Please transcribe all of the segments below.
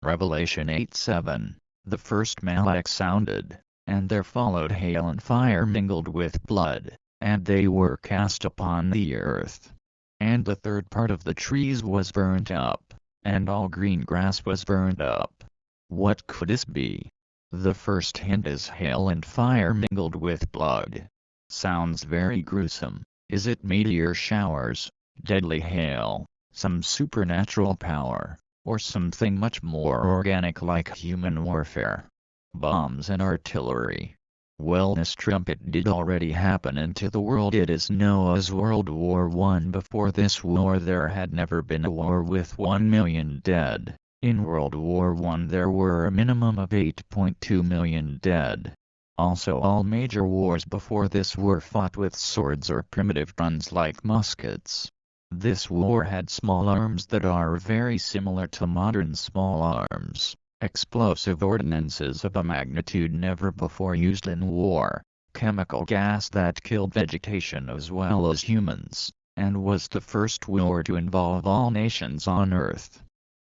Revelation 8:7. The first Malach sounded, and there followed hail and fire mingled with blood, and they were cast upon the earth. And the third part of the trees was burnt up, and all green grass was burnt up. What could this be? The first hint is hail and fire mingled with blood. Sounds very gruesome. Is it meteor showers, deadly hail, some supernatural power, or something much more organic like human warfare? Bombs and artillery. Well, this trumpet did already happen into the world. It is known as World War I. Before this war there had never been a war with 1 million dead. In World War I there were a minimum of 8.2 million dead. Also, all major wars before this were fought with swords or primitive guns like muskets. This war had small arms that are very similar to modern small arms, explosive ordnances of a magnitude never before used in war, chemical gas that killed vegetation as well as humans, and was the first war to involve all nations on Earth.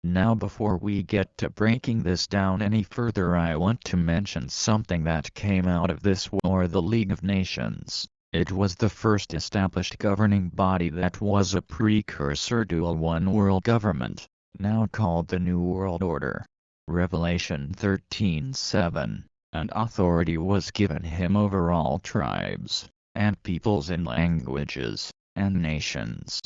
Now, before we get to breaking this down any further, I want to mention something that came out of this war: the League of Nations. It was the first established governing body that was a precursor to a one-world government, now called the New World Order. Revelation 13:7. And authority was given him over all tribes, and peoples and languages, and nations.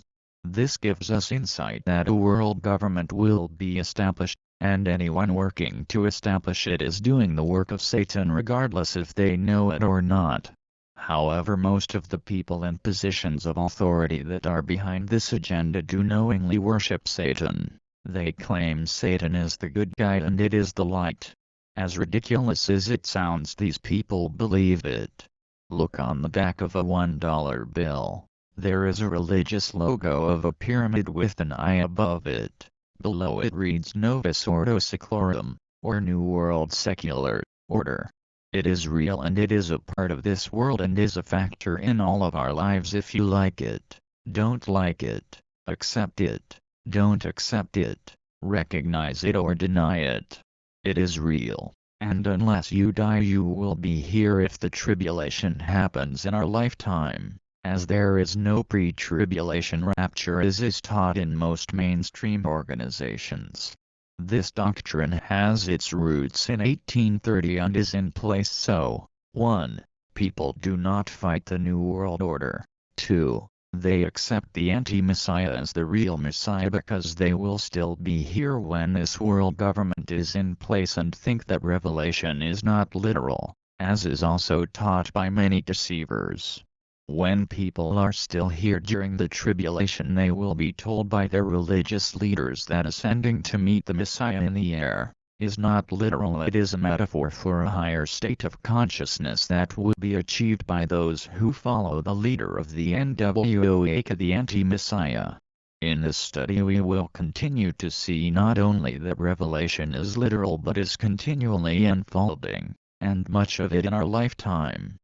This gives us insight that a world government will be established, and anyone working to establish it is doing the work of Satan regardless if they know it or not. However, most of the people in positions of authority that are behind this agenda do knowingly worship Satan. They claim Satan is the good guy and it is the light. As ridiculous as it sounds, these people believe it. Look on the back of a $1 bill. There is a religious logo of a pyramid with an eye above it. Below it reads Novus Ordo Seclorum, or New World Secular Order. It is real and it is a part of this world and is a factor in all of our lives. If you like it, don't like it, accept it, don't accept it, recognize it or deny it. It is real, and unless you die you will be here if the tribulation happens in our lifetime, as there is no pre-tribulation rapture as is taught in most mainstream organizations. This doctrine has its roots in 1830 and is in place so: 1. People do not fight the New World Order. 2. They accept the anti-Messiah as the real Messiah because they will still be here when this world government is in place, and think that Revelation is not literal, as is also taught by many deceivers. When people are still here during the tribulation, they will be told by their religious leaders that ascending to meet the Messiah in the air is not literal. It is a metaphor for a higher state of consciousness that would be achieved by those who follow the leader of the NWO, the anti-Messiah. In this study we will continue to see not only that Revelation is literal but is continually unfolding, and much of it in our lifetime.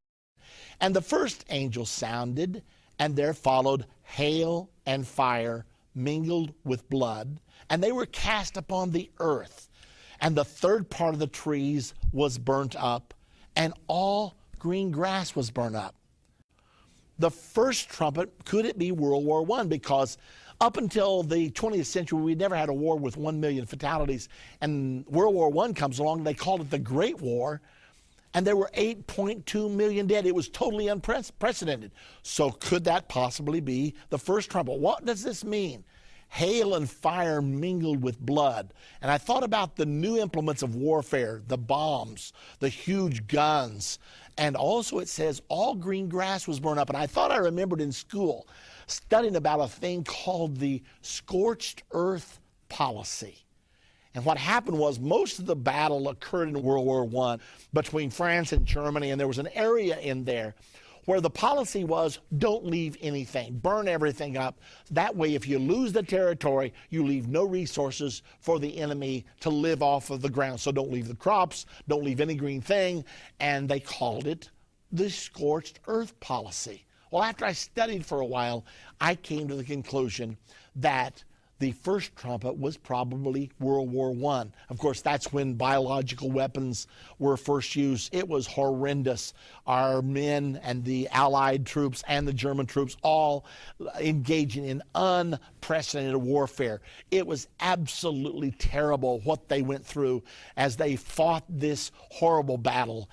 And the first angel sounded, and there followed hail and fire mingled with blood, and they were cast upon the earth. And the third part of the trees was burnt up, and all green grass was burnt up. The first trumpet, could it be World War I? Because up until the 20th century, we never had a war with 1 million fatalities. And World War I comes along, and they called it the Great War. And there were 8.2 million dead. It was totally unprecedented. So could that possibly be the first trumpet? What does this mean? Hail and fire mingled with blood. And I thought about the new implements of warfare, the bombs, the huge guns. And also it says all green grass was burned up. And I thought I remembered in school studying about a thing called the scorched earth policy. And what happened was most of the battle occurred in World War I between France and Germany, and there was an area in there where the policy was don't leave anything, burn everything up. That way, if you lose the territory, you leave no resources for the enemy to live off of the ground. So don't leave the crops, don't leave any green thing, and they called it the scorched earth policy. Well, after I studied for a while, I came to the conclusion that The first trumpet was probably World War I. Of course, that's when biological weapons were first used. It was horrendous. Our men and the Allied troops and the German troops all engaging in unprecedented warfare. It was absolutely terrible what they went through as they fought this horrible battle.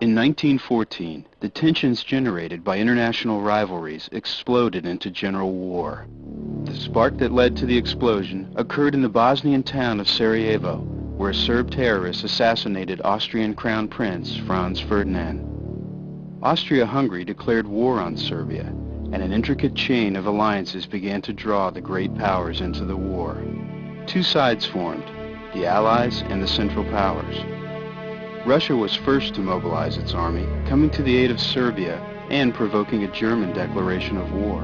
In 1914, the tensions generated by international rivalries exploded into general war. The spark that led to the explosion occurred in the Bosnian town of Sarajevo, where Serb terrorists assassinated Austrian Crown Prince Franz Ferdinand. Austria-Hungary declared war on Serbia, and an intricate chain of alliances began to draw the great powers into the war. Two sides formed, the Allies and the Central Powers. Russia was first to mobilize its army, coming to the aid of Serbia and provoking a German declaration of war.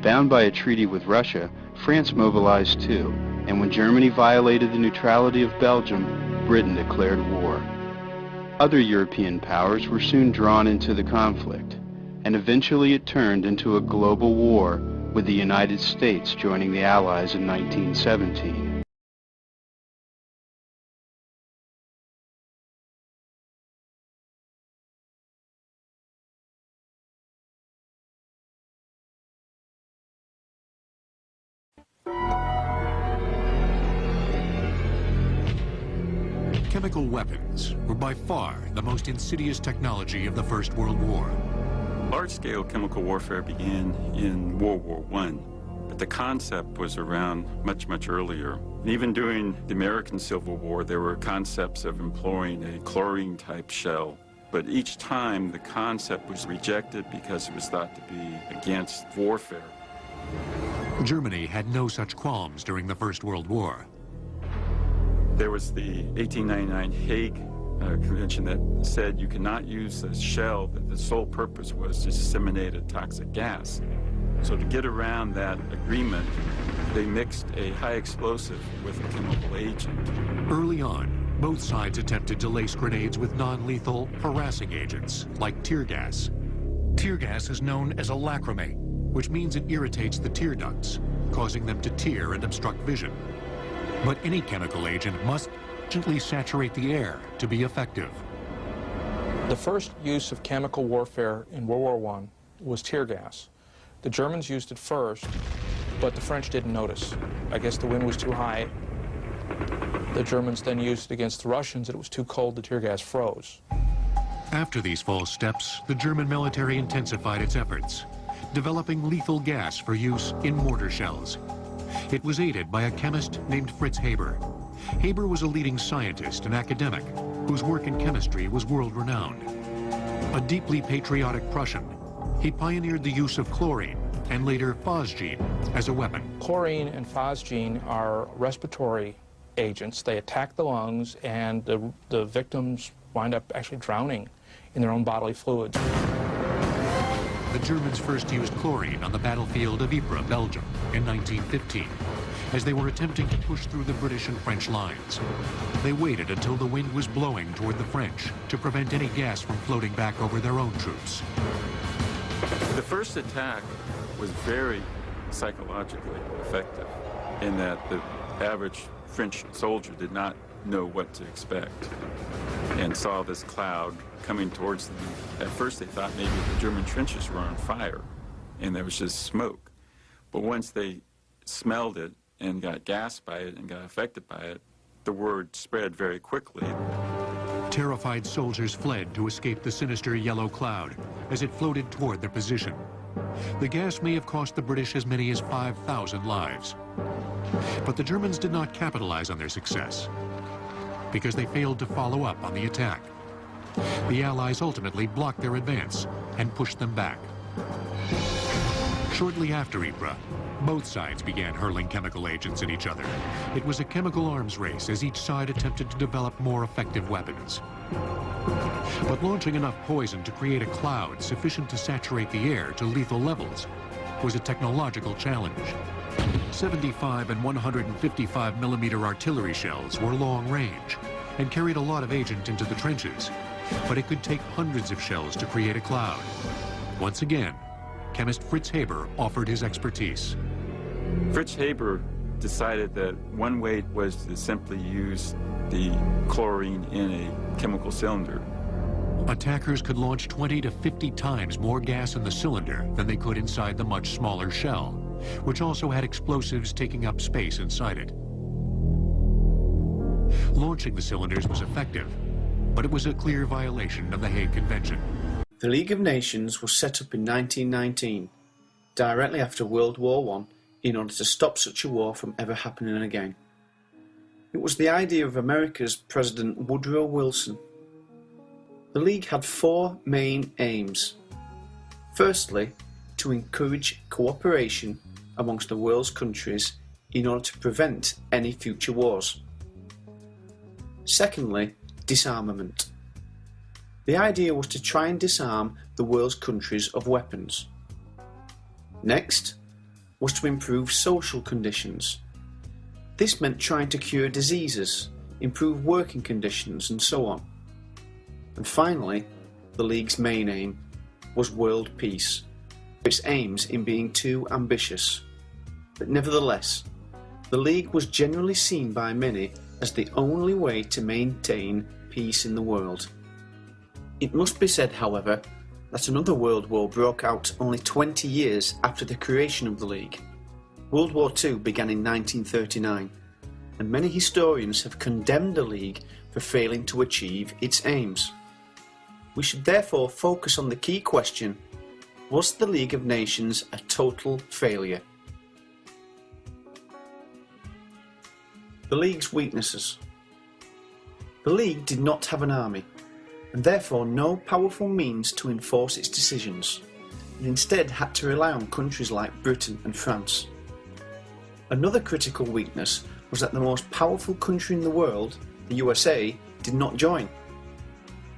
Bound by a treaty with Russia, France mobilized too, and when Germany violated the neutrality of Belgium, Britain declared war. Other European powers were soon drawn into the conflict, and eventually it turned into a global war, with the United States joining the Allies in 1917. Chemical weapons were by far the most insidious technology of the First World War. Large-scale chemical warfare began in World War I, but the concept was around much, much earlier. And even during the American Civil War, there were concepts of employing a chlorine-type shell. But each time, the concept was rejected because it was thought to be against warfare. Germany had no such qualms during the First World War. There was the 1899 Hague Convention that said you cannot use a shell that the sole purpose was to disseminate a toxic gas. So to get around that agreement, they mixed a high explosive with a chemical agent. Early on, both sides attempted to lace grenades with non-lethal harassing agents, like tear gas. Tear gas is known as a lacrime, which means it irritates the tear ducts, causing them to tear and obstruct vision. But any chemical agent must gently saturate the air to be effective. The first use of chemical warfare in World War I was tear gas. The Germans used it first, but the French didn't notice. I guess the wind was too high. The Germans then used it against the Russians, and it was too cold, the tear gas froze. After these false steps, the German military intensified its efforts, developing lethal gas for use in mortar shells. It was aided by a chemist named Fritz Haber. Haber was a leading scientist and academic whose work in chemistry was world-renowned. A deeply patriotic Prussian, he pioneered the use of chlorine and later phosgene as a weapon. Chlorine and phosgene are respiratory agents. They attack the lungs, and the victims wind up actually drowning in their own bodily fluids. The Germans first used chlorine on the battlefield of Ypres, Belgium, in 1915, as they were attempting to push through the British and French lines. They waited until the wind was blowing toward the French to prevent any gas from floating back over their own troops. The first attack was very psychologically effective in that the average French soldier did not know what to expect and saw this cloud coming towards them. At first they thought maybe the German trenches were on fire and there was just smoke. But once they smelled it and got gassed by it and got affected by it, the word spread very quickly. Terrified soldiers fled to escape the sinister yellow cloud as it floated toward their position. The gas may have cost the British as many as 5,000 lives. But the Germans did not capitalize on their success because they failed to follow up on the attack. The Allies ultimately blocked their advance and pushed them back. Shortly after Ypres, both sides began hurling chemical agents at each other. It was a chemical arms race as each side attempted to develop more effective weapons. But launching enough poison to create a cloud sufficient to saturate the air to lethal levels was a technological challenge. 75 and 155 millimeter artillery shells were long range and carried a lot of agent into the trenches, but it could take hundreds of shells to create a cloud. Once again, chemist Fritz Haber offered his expertise. Fritz Haber decided that one way was to simply use the chlorine in a chemical cylinder. Attackers could launch 20 to 50 times more gas in the cylinder than they could inside the much smaller shell, which also had explosives taking up space inside it. Launching the cylinders was effective, but it was a clear violation of the Hague Convention. The League of Nations was set up in 1919, directly after World War I, in order to stop such a war from ever happening again. It was the idea of America's President Woodrow Wilson. The League had four main aims. Firstly, to encourage cooperation amongst the world's countries in order to prevent any future wars. Secondly, disarmament. The idea was to try and disarm the world's countries of weapons. Next was to improve social conditions. This meant trying to cure diseases, improve working conditions, and so on. And finally, the League's main aim was world peace, its aims in being too ambitious. But nevertheless, the League was generally seen by many as the only way to maintain peace in the world. It must be said, however, that another world war broke out only 20 years after the creation of the League. World War II began in 1939, and many historians have condemned the League for failing to achieve its aims. We should therefore focus on the key question: was the League of Nations a total failure? The League's weaknesses. The League did not have an army, and therefore no powerful means to enforce its decisions, and instead had to rely on countries like Britain and France. Another critical weakness was that the most powerful country in the world, the USA, did not join.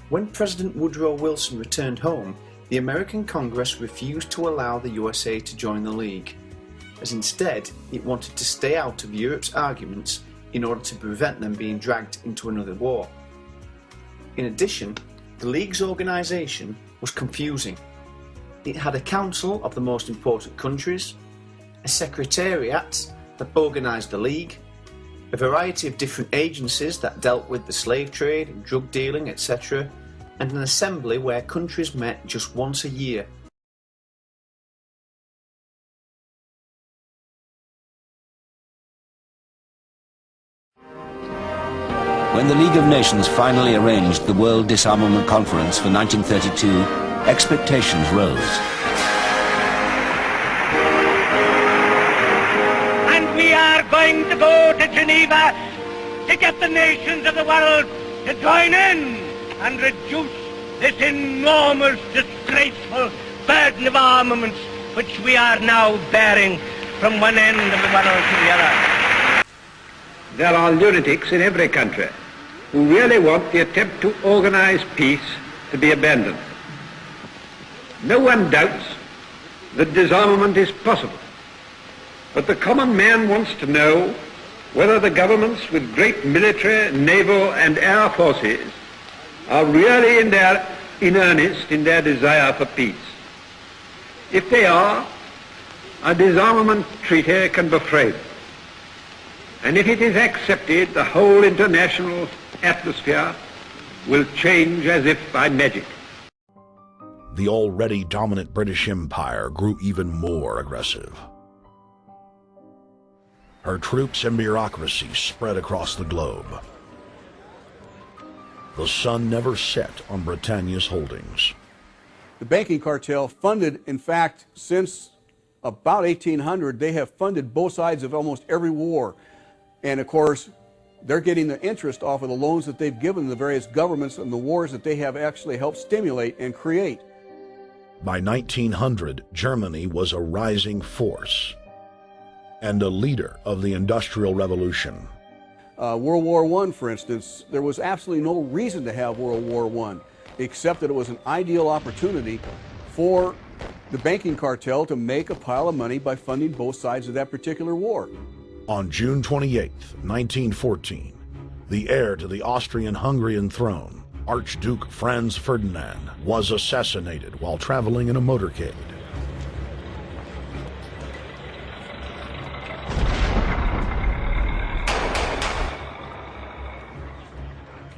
When President Woodrow Wilson returned home, the American Congress refused to allow the USA to join the League, as instead it wanted to stay out of Europe's arguments in order to prevent them being dragged into another war. In addition, the League's organisation was confusing. It had a council of the most important countries, a secretariat that organised the League, a variety of different agencies that dealt with the slave trade and drug dealing, etc., and an assembly where countries met just once a year. When the League of Nations finally arranged the World Disarmament Conference for 1932, expectations rose. And we are going to go to Geneva to get the nations of the world to join in and reduce this enormous, disgraceful burden of armaments which we are now bearing from one end of the world to the other. There are lunatics in every country who really want the attempt to organize peace to be abandoned. No one doubts that disarmament is possible, but the common man wants to know whether the governments with great military, naval and air forces are really in earnest in their desire for peace. If they are, a disarmament treaty can be framed. And if it is accepted, the whole international atmosphere will change as if by magic. The already dominant British Empire grew even more aggressive. Her troops and bureaucracy spread across the globe. The sun never set on Britannia's holdings. The banking cartel funded, in fact, since about 1800, they have funded both sides of almost every war. And of course, they're getting the interest off of the loans that they've given the various governments and the wars that they have actually helped stimulate and create. By 1900, Germany was a rising force and a leader of the Industrial Revolution. World War I, for instance, there was absolutely no reason to have World War I, except that it was an ideal opportunity for the banking cartel to make a pile of money by funding both sides of that particular war. On June 28, 1914, the heir to the Austrian-Hungarian throne, Archduke Franz Ferdinand, was assassinated while traveling in a motorcade.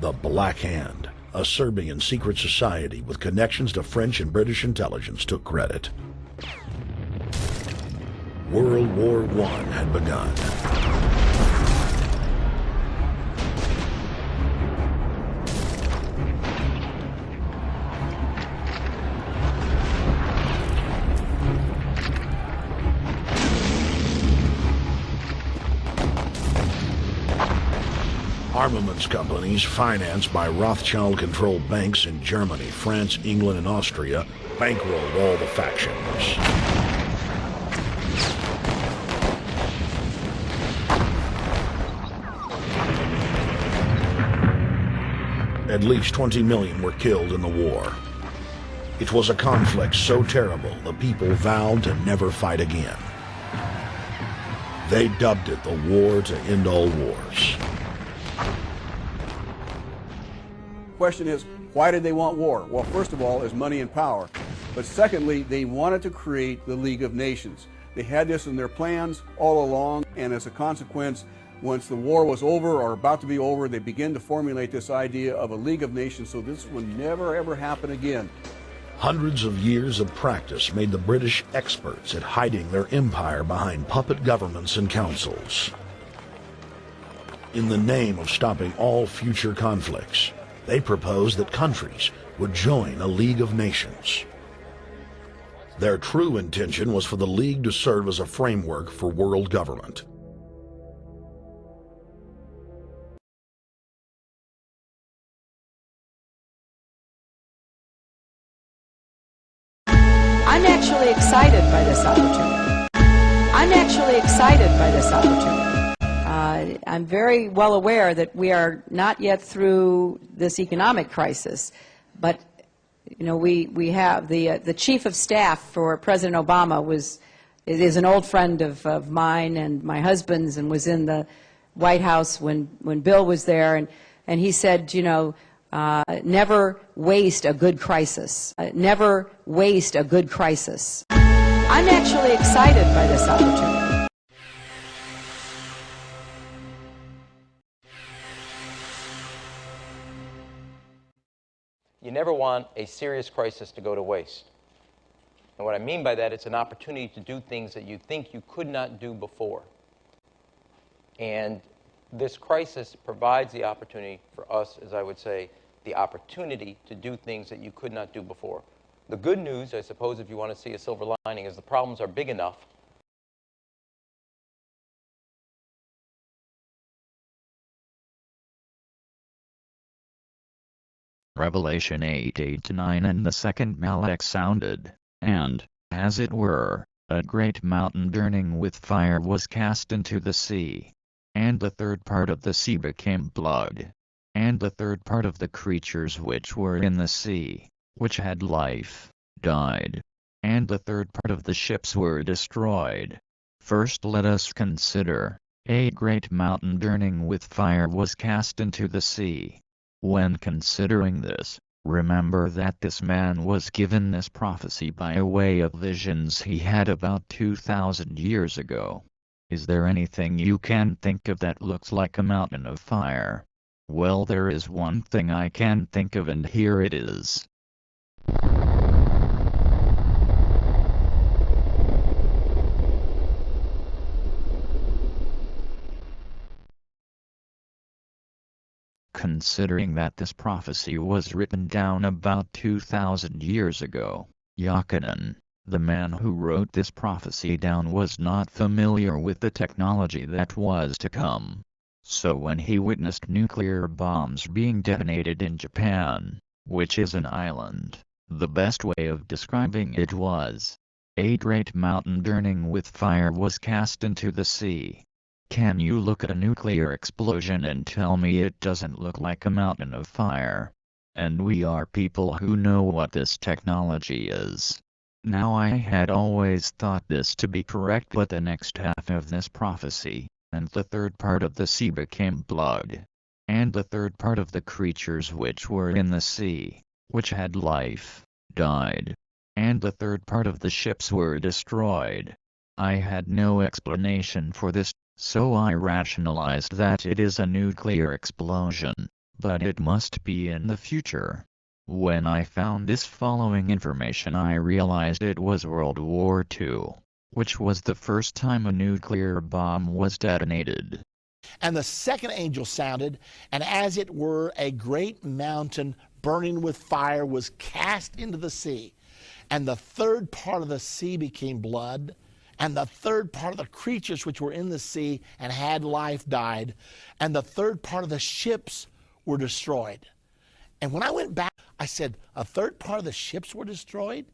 the Black Hand, a Serbian secret society with connections to French and British intelligence, took credit. World War I had begun. Armaments companies financed by Rothschild-controlled banks in Germany, France, England, and Austria bankrolled all the factions. At least 20 million were killed in the war. It was a conflict so terrible the people vowed to never fight again. They dubbed it the war to end all wars. Question is, why did they want war? Well, first of all, is money and power. But secondly, they wanted to create the League of Nations. They had this in their plans all along, and as a consequence, once the war was over or about to be over, they began to formulate this idea of a League of Nations so this would never ever happen again. Hundreds of years of practice made the British experts at hiding their empire behind puppet governments and councils. In the name of stopping all future conflicts, they proposed that countries would join a League of Nations. Their true intention was for the League to serve as a framework for world government. I'm actually excited by this opportunity. I'm actually excited by this opportunity. I'm very well aware that we are not yet through this economic crisis, but you know we have the chief of staff for President Obama is an old friend of mine and my husband's, and was in the White House when Bill was there, and he said, you know, never waste a good crisis. Never waste a good crisis. I'm actually excited by this opportunity. You never want a serious crisis to go to waste. And what I mean by that, it's an opportunity to do things that you think you could not do before. And this crisis provides the opportunity for us, as I would say, the opportunity to do things that you could not do before. The good news, I suppose, if you want to see a silver lining, is the problems are big enough. Revelation 8:8-9. And the second Malach sounded, and, as it were, a great mountain burning with fire was cast into the sea. And the third part of the sea became blood. And the third part of the creatures which were in the sea, which had life, died. And the third part of the ships were destroyed. First let us consider, a great mountain burning with fire was cast into the sea. When considering this, remember that this man was given this prophecy by way of visions he had about 2,000 years ago. Is there anything you can think of that looks like a mountain of fire? Well, there is one thing I can think of, and here it is. Considering that this prophecy was written down about 2,000 years ago, Yakinen, the man who wrote this prophecy down, was not familiar with the technology that was to come. So when he witnessed nuclear bombs being detonated in Japan, which is an island, the best way of describing it was, a great mountain burning with fire was cast into the sea. Can you look at a nuclear explosion and tell me it doesn't look like a mountain of fire? And we are people who know what this technology is. Now I had always thought this to be correct, but the next half of this prophecy, and the third part of the sea became blood. And the third part of the creatures which were in the sea, which had life, died. And the third part of the ships were destroyed. I had no explanation for this, so I rationalized that it is a nuclear explosion. but it must be in the future. When I found this following information, I realized it was World War II, which was the first time a nuclear bomb was detonated. And the second angel sounded, and as it were, a great mountain burning with fire was cast into the sea. And the third part of the sea became blood, and the third part of the creatures which were in the sea and had life died, and the third part of the ships were destroyed. And when I went back, I said, a third part of the ships were destroyed?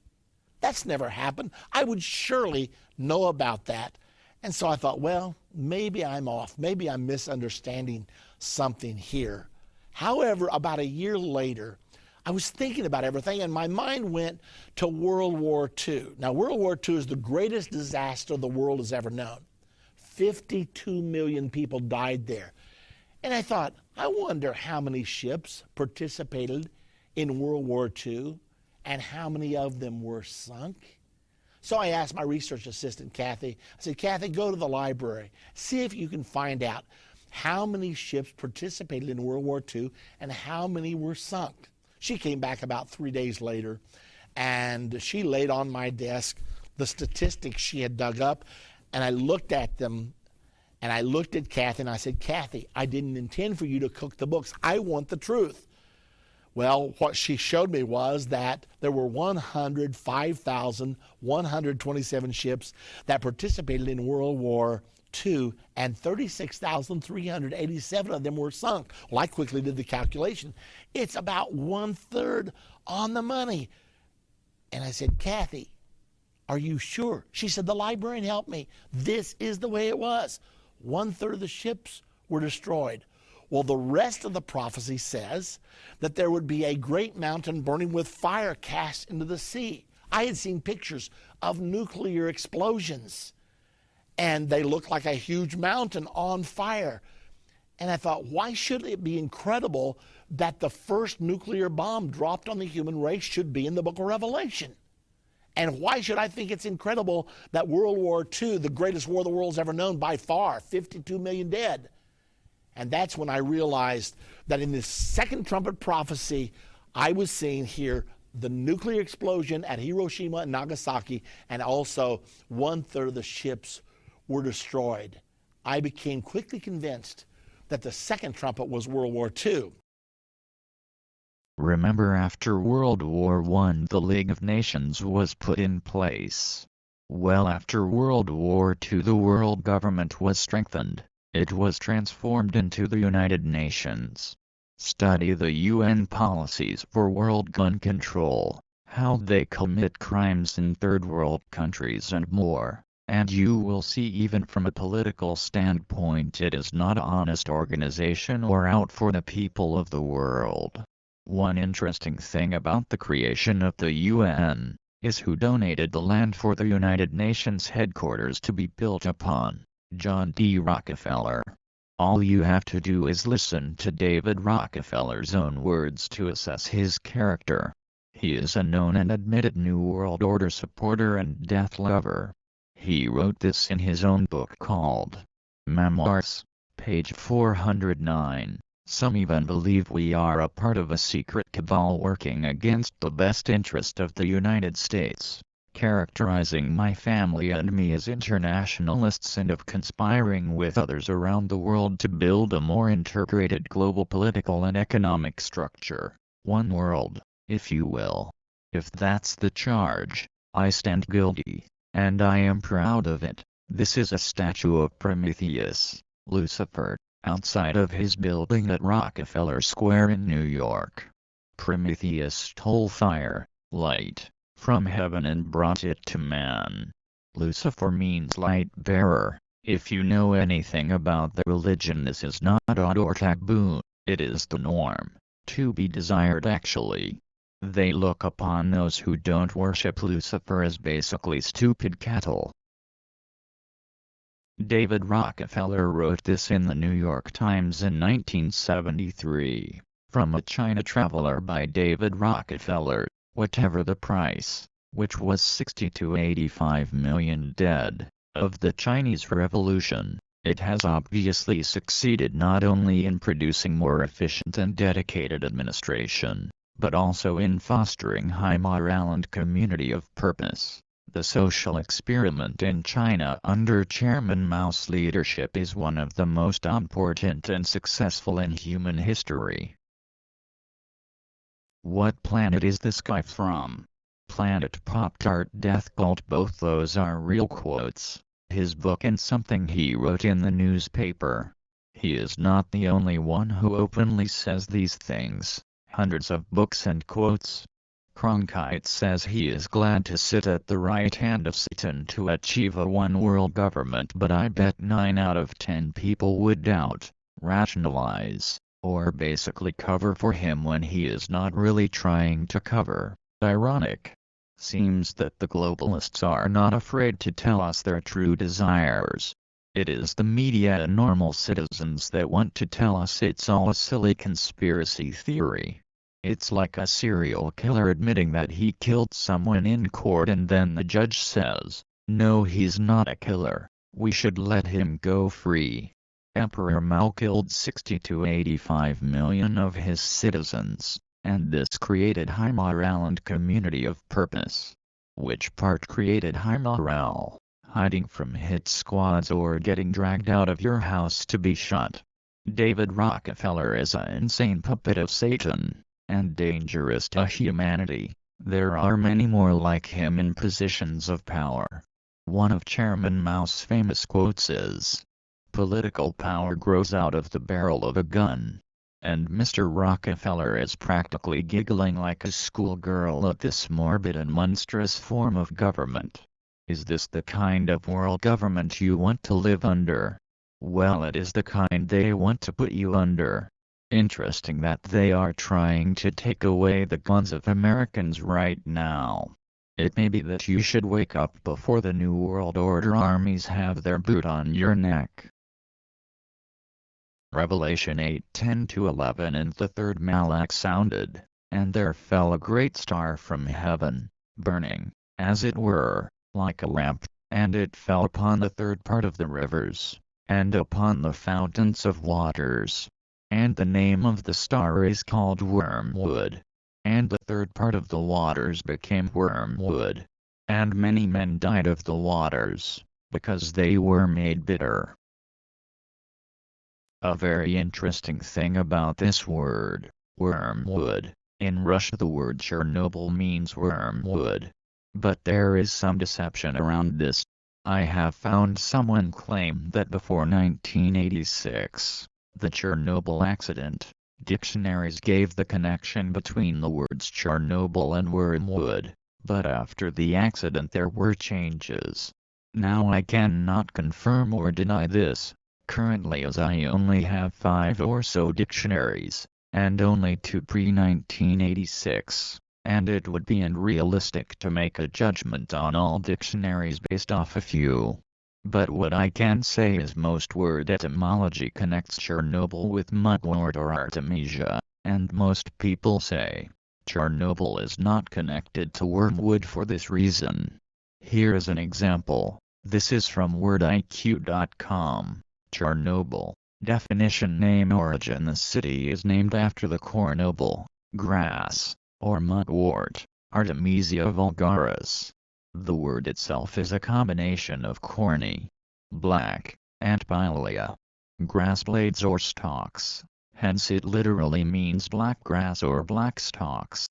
That's never happened. I would surely know about that. And so I thought, well, maybe I'm off. Maybe I'm misunderstanding something here. However, about a year later, I was thinking about everything, and my mind went to World War II. Now, World War II is the greatest disaster the world has ever known. 52 million people died there. And I thought, I wonder how many ships participated in World War II and how many of them were sunk. So I asked my research assistant, Kathy, I said, Kathy, go to the library. See if you can find out how many ships participated in World War II and how many were sunk. She came back about 3 days later, and she laid on my desk the statistics she had dug up, and I looked at them, and I looked at Kathy, and I said, Kathy, I didn't intend for you to cook the books. I want the truth. Well, what she showed me was that there were 105,127 ships that participated in World War II, and 36,387 of them were sunk. Well, I quickly did the calculation. It's about 1/3 on the money. And I said, Kathy, are you sure? She said, the librarian helped me. This is the way it was. 1/3 of the ships were destroyed. Well, the rest of the prophecy says that there would be a great mountain burning with fire cast into the sea. I had seen pictures of nuclear explosions, and they looked like a huge mountain on fire. And I thought, why should it be incredible that the first nuclear bomb dropped on the human race should be in the book of Revelation? And why should I think it's incredible that World War II, the greatest war the world's ever known by far, 52 million dead? And that's when I realized that in this second trumpet prophecy, I was seeing here the nuclear explosion at Hiroshima and Nagasaki, and also 1/3 of the ships were destroyed. I became quickly convinced that the second trumpet was World War II. Remember, after World War I, the League of Nations was put in place. Well, after World War II, the world government was strengthened. It was transformed into the United Nations. Study the UN policies for world gun control, how they commit crimes in third world countries and more, and you will see even from a political standpoint it is not an honest organization or out for the people of the world. One interesting thing about the creation of the UN is who donated the land for the United Nations headquarters to be built upon. John D. Rockefeller. All you have to do is listen to David Rockefeller's own words to assess his character. He is a known and admitted New World Order supporter and death lover. He wrote this in his own book called Memoirs, page 409. Some even believe we are a part of a secret cabal working against the best interest of the United States, characterizing my family and me as internationalists and of conspiring with others around the world to build a more integrated global political and economic structure, one world, if you will. If that's the charge, I stand guilty, and I am proud of it. This is a statue of Prometheus, Lucifer, outside of his building at Rockefeller Square in New York. Prometheus stole fire, light, from heaven and brought it to man. Lucifer means light bearer. If you know anything about the religion, this is not odd or taboo, it is the norm, to be desired actually. They look upon those who don't worship Lucifer as basically stupid cattle. David Rockefeller wrote this in the New York Times in 1973, from A China Traveler by David Rockefeller. Whatever the price, which was 60 to 85 million dead, of the Chinese Revolution, It has obviously succeeded not only in producing more efficient and dedicated administration, but also in fostering high morale and community of purpose. The social experiment in China under Chairman Mao's leadership is one of the most important and successful in human history. What planet is this guy from? Planet Pop-Tart Death Cult. Both those are real quotes. His book and something he wrote in the newspaper. He is not the only one who openly says these things. Hundreds of books and quotes. Cronkite says he is glad to sit at the right hand of Satan to achieve a one-world government, but I bet 9 out of 10 people would doubt, rationalize, or basically cover for him when he is not really trying to cover. Ironic. Seems that the globalists are not afraid to tell us their true desires. It is the media and normal citizens that want to tell us it's all a silly conspiracy theory. It's like a serial killer admitting that he killed someone in court and then the judge says, "No, he's not a killer. We should let him go free." Emperor Mao killed 60 to 85 million of his citizens, and this created high morale and community of purpose. Which part created high morale? Hiding from hit squads or getting dragged out of your house to be shot? David Rockefeller is an insane puppet of Satan, and dangerous to humanity. There are many more like him in positions of power. One of Chairman Mao's famous quotes is, "Political power grows out of the barrel of a gun." And Mr. Rockefeller is practically giggling like a schoolgirl at this morbid and monstrous form of government. Is this the kind of world government you want to live under? Well, it is the kind they want to put you under. Interesting that they are trying to take away the guns of Americans right now. It may be that you should wake up before the New World Order armies have their boot on your neck. Revelation 8:10-11. And the third Malach sounded, and there fell a great star from heaven, burning, as it were, like a lamp, and it fell upon the third part of the rivers, and upon the fountains of waters. And the name of the star is called Wormwood. And the third part of the waters became wormwood. And many men died of the waters, because they were made bitter. A very interesting thing about this word, wormwood. In Russia the word Chernobyl means wormwood. But there is some deception around this. I have found someone claim that before 1986, the Chernobyl accident, dictionaries gave the connection between the words Chernobyl and wormwood, but after the accident there were changes. Now I cannot confirm or deny this, currently, as I only have 5 or so dictionaries, and only 2 pre-1986, and it would be unrealistic to make a judgment on all dictionaries based off a few. But what I can say is most word etymology connects Chernobyl with mugwort or Artemisia, and most people say Chernobyl is not connected to wormwood for this reason. Here is an example. This is from wordiq.com. Chernobyl. Definition: name, origin. The city is named after the cornoble, grass, or mugwort, Artemisia vulgaris. The word itself is a combination of corny, black, and pileia, grass blades or stalks, hence it literally means black grass or black stalks.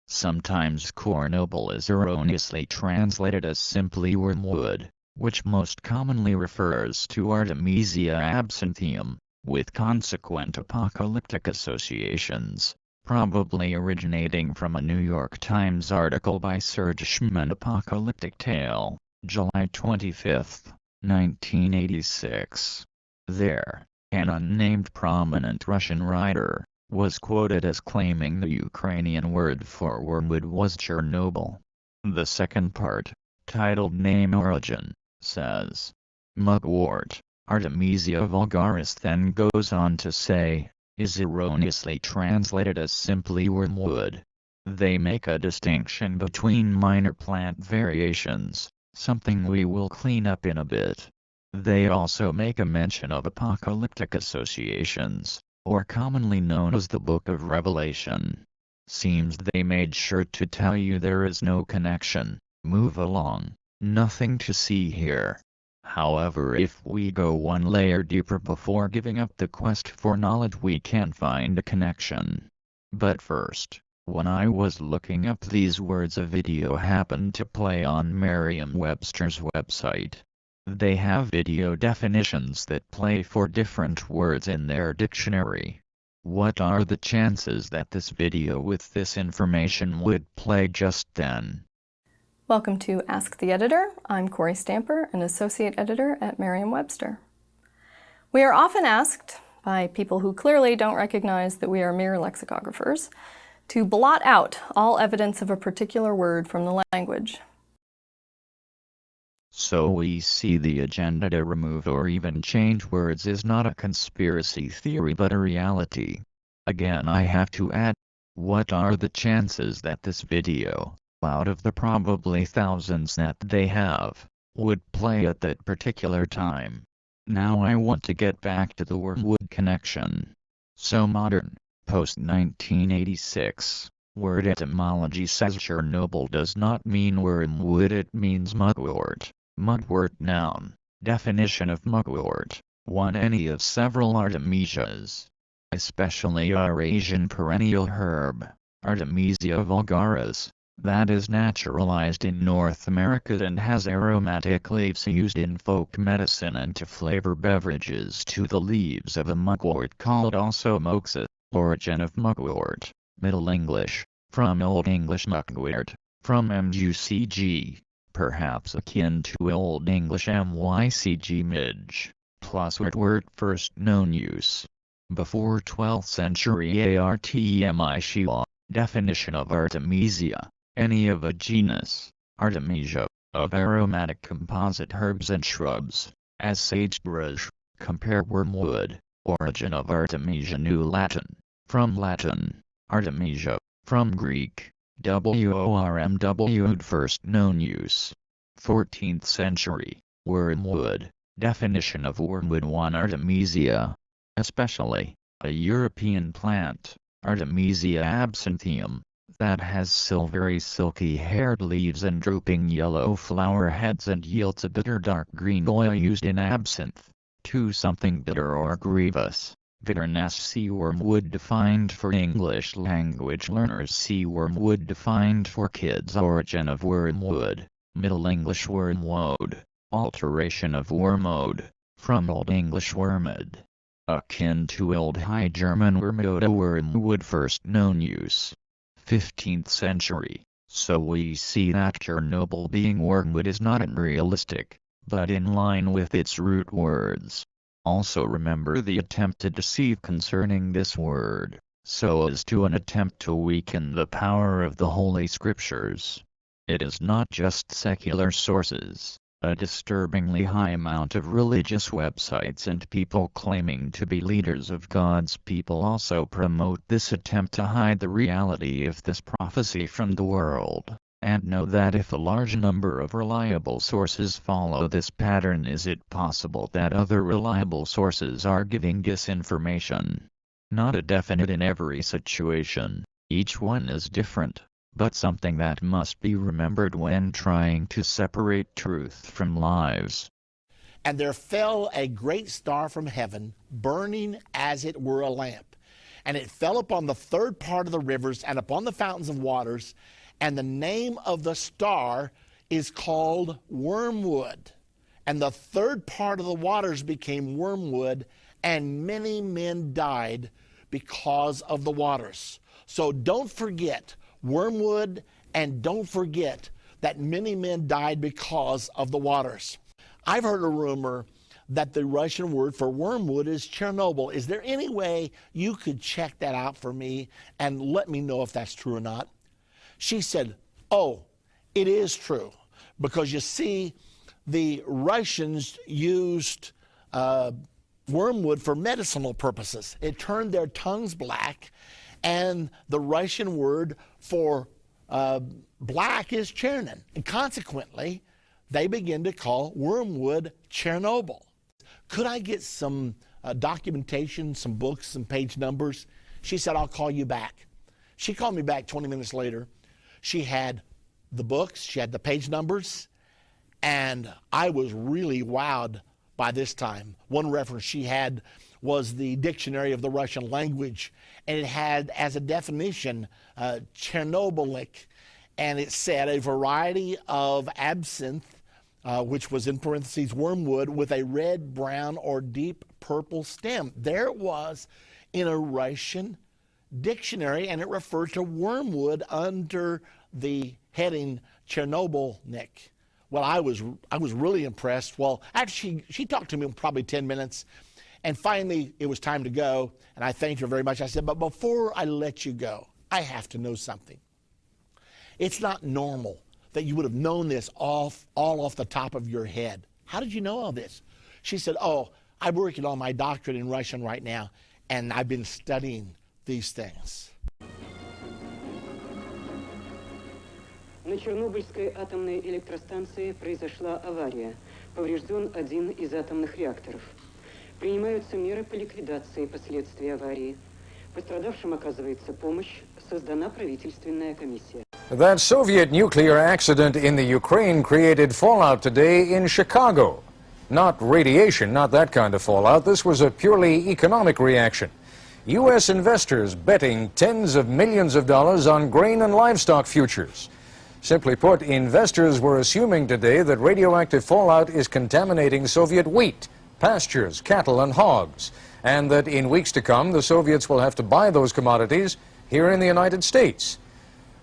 Sometimes cornoble is erroneously translated as simply wormwood, which most commonly refers to Artemisia absinthium, with consequent apocalyptic associations, probably originating from a New York Times article by Serge Schman. Apocalyptic Tale, July 25, 1986. There, an unnamed prominent Russian writer was quoted as claiming the Ukrainian word for wormwood was Chernobyl. The second part, titled Name Origin, says, mugwort, Artemisia vulgaris, then goes on to say, is erroneously translated as simply wormwood. They make a distinction between minor plant variations, something we will clean up in a bit. They also make a mention of apocalyptic associations, or commonly known as the Book of Revelation. Seems they made sure to tell you there is no connection. Move along. Nothing to see here. However, if we go one layer deeper before giving up the quest for knowledge, we can find a connection. But first, when I was looking up these words, a video happened to play on Merriam-Webster's website. They have video definitions that play for different words in their dictionary. What are the chances that this video with this information would play just then? Welcome to Ask the Editor. I'm Corey Stamper, an Associate Editor at Merriam-Webster. We are often asked, by people who clearly don't recognize that we are mere lexicographers, to blot out all evidence of a particular word from the language. So we see the agenda to remove or even change words is not a conspiracy theory but a reality. Again, I have to add, what are the chances that this video, out of the probably thousands that they have, would play at that particular time? Now I want to get back to the wormwood connection. So modern, post-1986, word etymology says Chernobyl does not mean wormwood, it means mugwort. Mugwort noun. Definition of mugwort. 1. Any of several artemisias. Especially Eurasian perennial herb, Artemisia vulgaris, that is naturalized in North America and has aromatic leaves used in folk medicine and to flavor beverages to the leaves of a mugwort called also moxa. Origin of mugwort. Middle English, from Old English mugwort, from MUCG. Perhaps akin to Old English mycg midge, plus wort first known use. Before 12th century Artemisia. Definition of Artemisia, any of a genus, Artemisia, of aromatic composite herbs and shrubs, as sagebrush, compare wormwood. Origin of Artemisia, New Latin, from Latin, Artemisia, from Greek, wormwood first known use. 14th century, wormwood, definition of wormwood 1. Artemisia, especially, a European plant, Artemisia absinthium, that has silvery silky-haired leaves and drooping yellow flower heads and yields a bitter dark green oil used in absinthe. 2. Something bitter or grievous. Bitterness. See wormwood defined for English language learners. See wormwood defined for kids. Origin of wormwood. Middle English wormwood. Alteration of wormwood, from Old English wormwood. Akin to Old High German wormwoda, wormwood first known use. 15th century. So we see that Chernobyl being wormwood is not unrealistic, but in line with its root words. Also remember the attempt to deceive concerning this word, so as to an attempt to weaken the power of the Holy Scriptures. It is not just secular sources, a disturbingly high amount of religious websites and people claiming to be leaders of God's people also promote this attempt to hide the reality of this prophecy from the world. And know that if a large number of reliable sources follow this pattern, is it possible that other reliable sources are giving disinformation? Not a definite in every situation, each one is different, but something that must be remembered when trying to separate truth from lies. And there fell a great star from heaven, burning as it were a lamp. And it fell upon the third part of the rivers and upon the fountains of waters. And the name of the star is called Wormwood. And the third part of the waters became wormwood, and many men died because of the waters. So don't forget wormwood, and don't forget that many men died because of the waters. I've heard a rumor that the Russian word for wormwood is Chernobyl. Is there any way you could check that out for me and let me know if that's true or not? She said, oh, it is true, because you see, the Russians used wormwood for medicinal purposes. It turned their tongues black, and the Russian word for black is chernin. And consequently, they began to call Wormwood Chernobyl. Could I get some documentation, some books, some page numbers? She said, I'll call you back. She called me back 20 minutes later. She had the books, she had the page numbers, and I was really wowed by this time. One reference she had was the Dictionary of the Russian Language, and it had as a definition Chernobylic, and it said a variety of absinthe, which was in parentheses wormwood, with a red, brown, or deep purple stem. There it was in a Russian dictionary, and it referred to wormwood under the heading Chernobylnik. Well, I was really impressed. Well, actually, she talked to me probably 10 minutes, and finally it was time to go, and I thanked her very much. I said, but before I let you go, I have to know something. It's not normal that you would have known this all off the top of your head. How did you know all this? She said, oh, I'm working on my doctorate in Russian right now, and I've been studying these things. На Чернобыльской атомной электростанции произошла авария. Поврежден один из атомных реакторов. Принимаются меры по ликвидации последствий аварии. Пострадавшим оказывается помощь. Создана правительственная комиссия. That Soviet nuclear accident in the Ukraine created fallout today in Chicago. Not radiation, not that kind of fallout. This was a purely economic reaction. U.S. investors betting tens of millions of dollars on grain and livestock futures. Simply put, investors were assuming today that radioactive fallout is contaminating Soviet wheat, pastures, cattle, and hogs, and that in weeks to come the Soviets will have to buy those commodities here in the United States.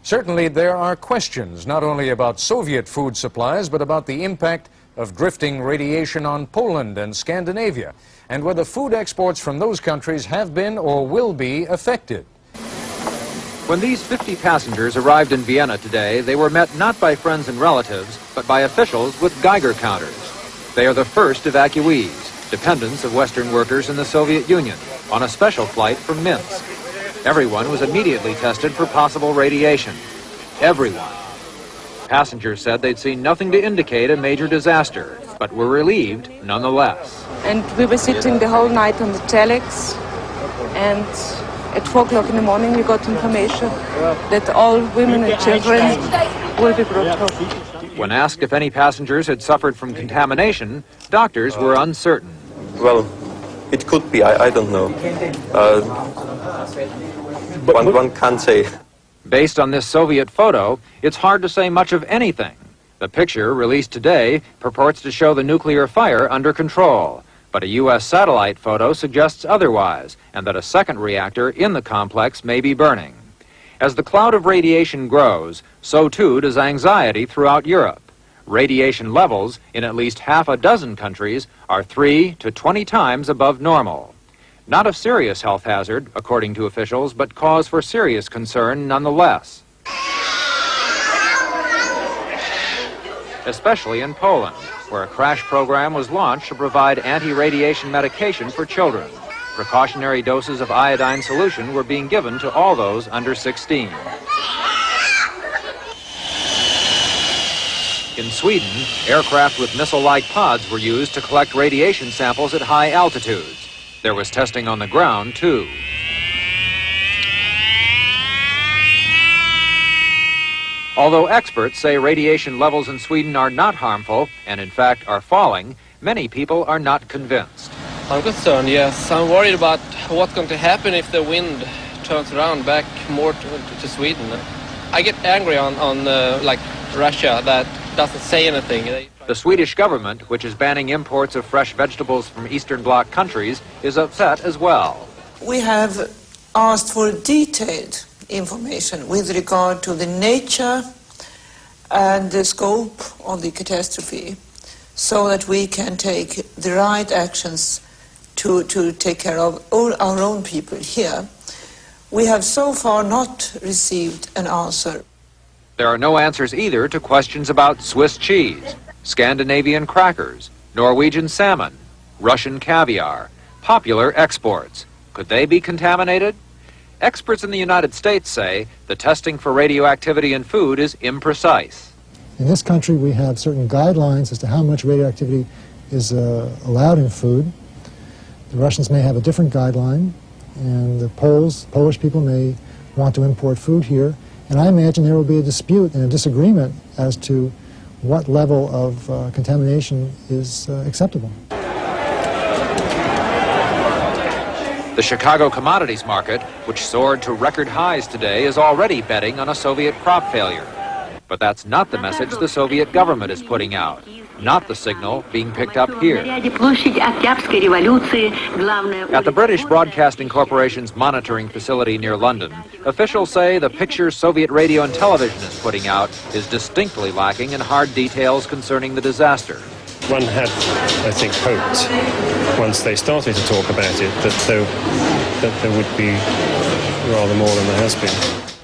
Certainly there are questions not only about Soviet food supplies, but about the impact of drifting radiation on Poland and Scandinavia, and whether food exports from those countries have been or will be affected. When these 50 passengers arrived in Vienna today, they were met not by friends and relatives, but by officials with Geiger counters. They are the first evacuees, dependents of Western workers in the Soviet Union, on a special flight from Minsk. Everyone was immediately tested for possible radiation. Everyone. Passengers said they'd seen nothing to indicate a major disaster, but were relieved nonetheless. And we were sitting the whole night on the telex, and at 4 o'clock in the morning we got information that all women and children will be brought home. When asked if any passengers had suffered from contamination, doctors were uncertain. Well, it could be, I don't know. One can't say. Based on this Soviet photo, it's hard to say much of anything. The picture, released today, purports to show the nuclear fire under control. But a U.S. satellite photo suggests otherwise, and that a second reactor in the complex may be burning. As the cloud of radiation grows, so too does anxiety throughout Europe. Radiation levels in at least half a dozen countries are 3 to 20 times above normal. Not a serious health hazard, according to officials, but cause for serious concern nonetheless. Especially in Poland, where a crash program was launched to provide anti-radiation medication for children. Precautionary doses of iodine solution were being given to all those under 16. In Sweden, aircraft with missile-like pods were used to collect radiation samples at high altitudes. There was testing on the ground, too. Although experts say radiation levels in Sweden are not harmful, and in fact are falling, many people are not convinced. I'm concerned, yes. I'm worried about what's going to happen if the wind turns around back more to Sweden. I get angry on like Russia that doesn't say anything. The Swedish government, which is banning imports of fresh vegetables from Eastern Bloc countries, is upset as well. We have asked for detailed information with regard to the nature and the scope of the catastrophe so that we can take the right actions to take care of all our own people here. We have so far not received an answer. There are no answers either to questions about Swiss cheese, Scandinavian crackers, Norwegian salmon, Russian caviar, popular exports. Could they be contaminated? Experts in the United States say the testing for radioactivity in food is imprecise. In this country, we have certain guidelines as to how much radioactivity is allowed in food. The Russians may have a different guideline, and the Polish people may want to import food here. And I imagine there will be a dispute and a disagreement as to what level of contamination is acceptable. The Chicago commodities market, which soared to record highs today, is already betting on a Soviet crop failure. But that's not the message the Soviet government is putting out, not the signal being picked up here. At the British Broadcasting Corporation's monitoring facility near London, officials say the picture Soviet radio and television is putting out is distinctly lacking in hard details concerning the disaster. One had, I think, hoped, once they started to talk about it, that there would be rather more than there has been.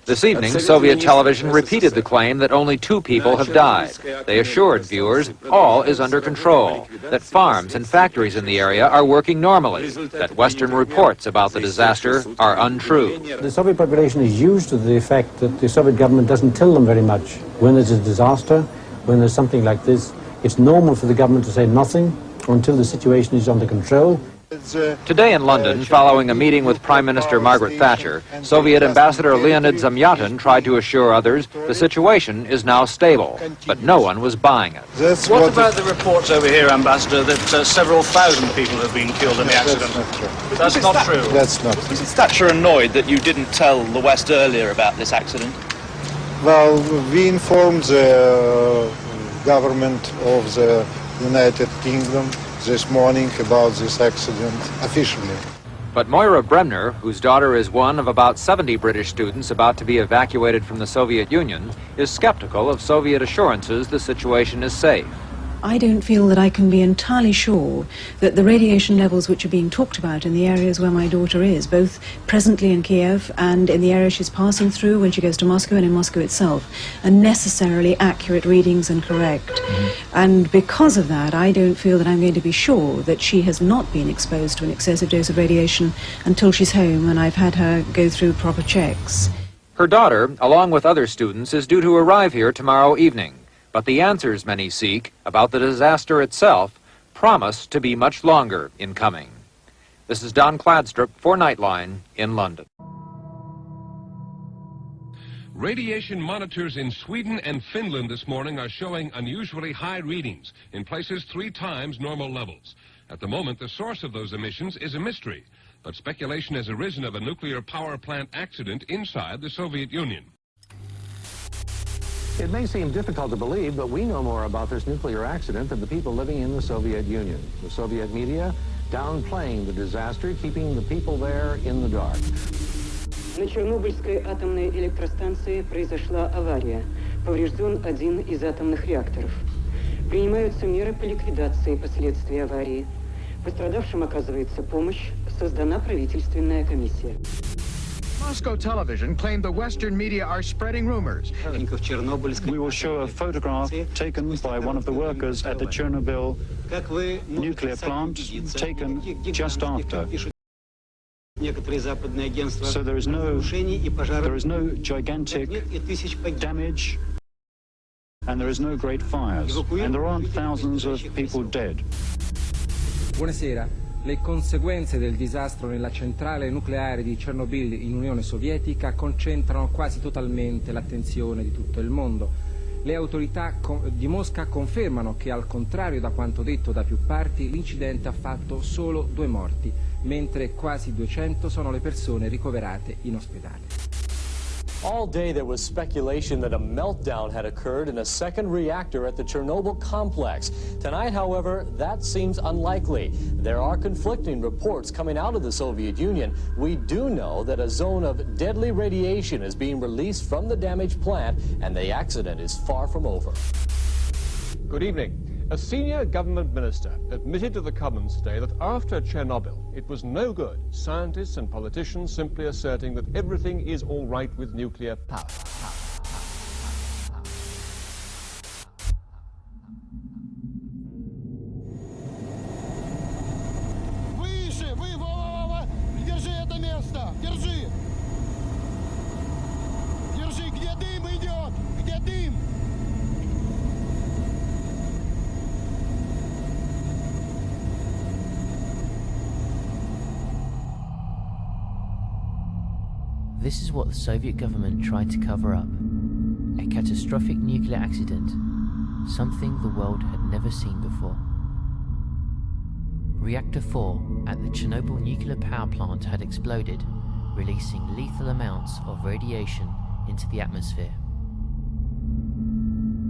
This evening, Soviet television repeated the claim that only 2 people have died. They assured viewers all is under control, that farms and factories in the area are working normally, that Western reports about the disaster are untrue. The Soviet population is used to the fact that the Soviet government doesn't tell them very much. When there's a disaster, when there's something like this, it's normal for the government to say nothing until the situation is under control. Today in London, following a meeting with Prime Minister Margaret Thatcher, Soviet Ambassador Leonid Zamyatin tried to assure others the situation is now stable, but no one was buying it. What about the reports over here, Ambassador, that several thousand people have been killed in the accident? That's not true. That's not. Is Thatcher annoyed that you didn't tell the West earlier about this accident? Well, we informed the government of the United Kingdom this morning about this accident officially. But Moira Bremner, whose daughter is one of about 70 British students about to be evacuated from the Soviet Union, is skeptical of Soviet assurances the situation is safe. I don't feel that I can be entirely sure that the radiation levels which are being talked about in the areas where my daughter is, both presently in Kiev and in the area she's passing through when she goes to Moscow and in Moscow itself, are necessarily accurate readings and correct. And because of that, I don't feel that I'm going to be sure that she has not been exposed to an excessive dose of radiation until she's home and I've had her go through proper checks. Her daughter, along with other students, is due to arrive here tomorrow evening. But the answers many seek about the disaster itself promise to be much longer in coming. This is Don Kladstrup for Nightline in London. Radiation monitors in Sweden and Finland this morning are showing unusually high readings, in places 3 times normal levels. At the moment, the source of those emissions is a mystery, but speculation has arisen of a nuclear power plant accident inside the Soviet Union. It may seem difficult to believe, but we know more about this nuclear accident than the people living in the Soviet Union. The Soviet media downplaying the disaster, keeping the people there in the dark. На Чернобыльской атомной электростанции произошла авария. Поврежден один из атомных реакторов. Принимаются меры по ликвидации последствий аварии. Пострадавшим оказывается помощь. Создана правительственная комиссия. Moscow television claimed the Western media are spreading rumors. We will show a photograph taken by one of the workers at the Chernobyl nuclear plant, taken just after. So there is no gigantic damage, and there is no great fires, and there aren't thousands of people dead. Buonasera. Le conseguenze del disastro nella centrale nucleare di Chernobyl in Unione Sovietica concentrano quasi totalmente l'attenzione di tutto il mondo. Le autorità di Mosca confermano che, al contrario da quanto detto da più parti, l'incidente ha fatto solo 2 morti, mentre quasi 200 sono le persone ricoverate in ospedale. All day there was speculation that a meltdown had occurred in a second reactor at the Chernobyl complex. Tonight, however, that seems unlikely. There are conflicting reports coming out of the Soviet Union. We do know that a zone of deadly radiation is being released from the damaged plant, and the accident is far from over. Good evening. A senior government minister admitted to the Commons today that after Chernobyl, it was no good, scientists and politicians simply asserting that everything is all right with nuclear power. Выше! Вова! Держи это место! Держи! Держи! Где дым идет? Где дым? This is what the Soviet government tried to cover up. A catastrophic nuclear accident, something the world had never seen before. Reactor 4 at the Chernobyl nuclear power plant had exploded, releasing lethal amounts of radiation into the atmosphere.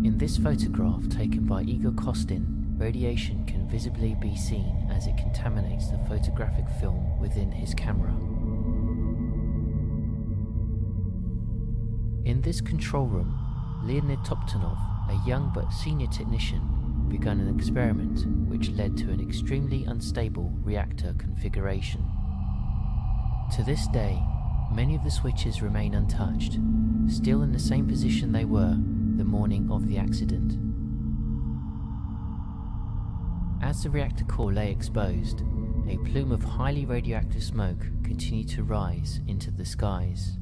In this photograph taken by Igor Kostin, radiation can visibly be seen as it contaminates the photographic film within his camera. In this control room, Leonid Toptonov, a young but senior technician, began an experiment which led to an extremely unstable reactor configuration. To this day, many of the switches remain untouched, still in the same position they were the morning of the accident. As the reactor core lay exposed, a plume of highly radioactive smoke continued to rise into the skies.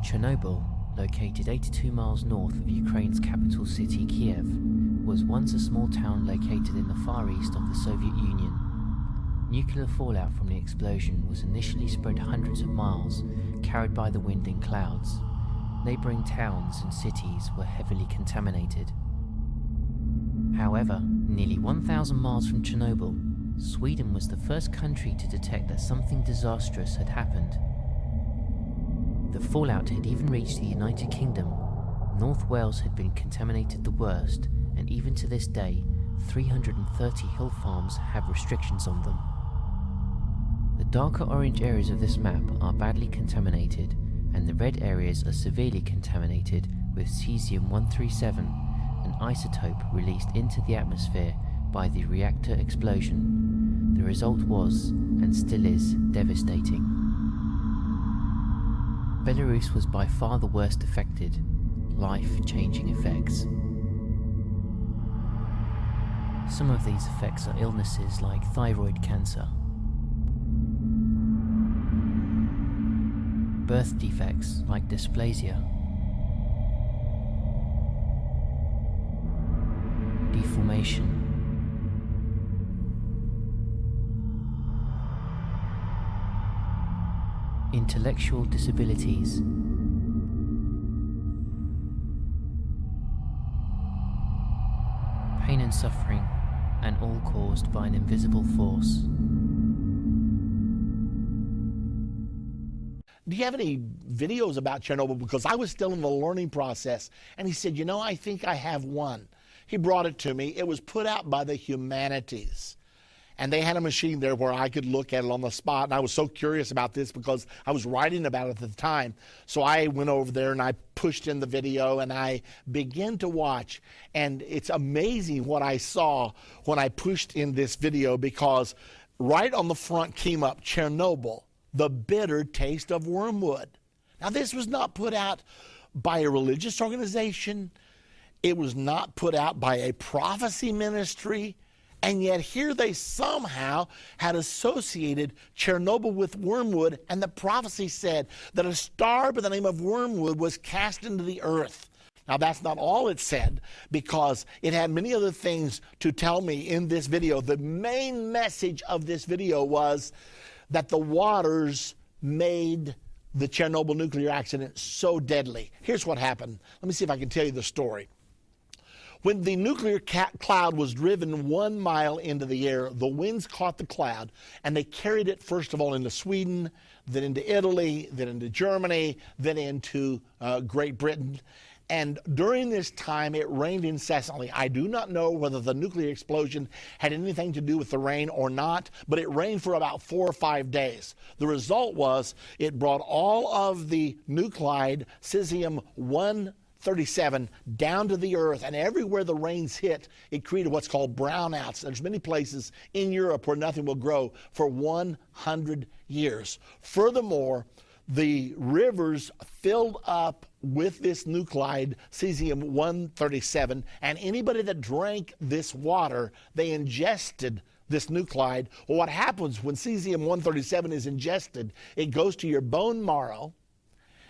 Chernobyl, located 82 miles north of Ukraine's capital city Kiev, was once a small town located in the far east of the Soviet Union. Nuclear fallout from the explosion was initially spread hundreds of miles, carried by the wind in clouds. Neighboring towns and cities were heavily contaminated. However, nearly 1,000 miles from Chernobyl, Sweden was the first country to detect that something disastrous had happened. The fallout had even reached the United Kingdom. North Wales had been contaminated the worst, and even to this day, 330 hill farms have restrictions on them. The darker orange areas of this map are badly contaminated, and the red areas are severely contaminated with cesium-137, an isotope released into the atmosphere by the reactor explosion. The result was, and still is, devastating. Belarus was by far the worst affected, life-changing effects. Some of these effects are illnesses like thyroid cancer, birth defects like dysplasia, deformation, intellectual disabilities, pain and suffering, and all caused by an invisible force. Do you have any videos about Chernobyl? Because I was still in the learning process, and he said, you know, I think I have one. He brought it to me. It was put out by the Humanities. And they had a machine there where I could look at it on the spot. And I was so curious about this because I was writing about it at the time. So I went over there and I pushed in the video and I began to watch. And it's amazing what I saw when I pushed in this video, because right on the front came up Chernobyl, the bitter taste of wormwood. Now, this was not put out by a religious organization. It was not put out by a prophecy ministry. And yet here they somehow had associated Chernobyl with wormwood, and the prophecy said that a star by the name of wormwood was cast into the earth. Now, that's not all it said, because it had many other things to tell me in this video. The main message of this video was that the waters made the Chernobyl nuclear accident so deadly. Here's what happened. Let me see if I can tell you the story. When the nuclear cloud was driven 1 mile into the air, the winds caught the cloud, and they carried it first of all into Sweden, then into Italy, then into Germany, then into Great Britain. And during this time, it rained incessantly. I do not know whether the nuclear explosion had anything to do with the rain or not, but it rained for about 4 or 5 days. The result was it brought all of the nuclide cesium-137 down to the earth, and everywhere the rains hit, it created what's called brownouts. There's many places in Europe where nothing will grow for 100 years. Furthermore, the rivers filled up with this nuclide cesium-137, and anybody that drank this water, they ingested this nuclide. Well, what happens when cesium-137 is ingested, it goes to your bone marrow.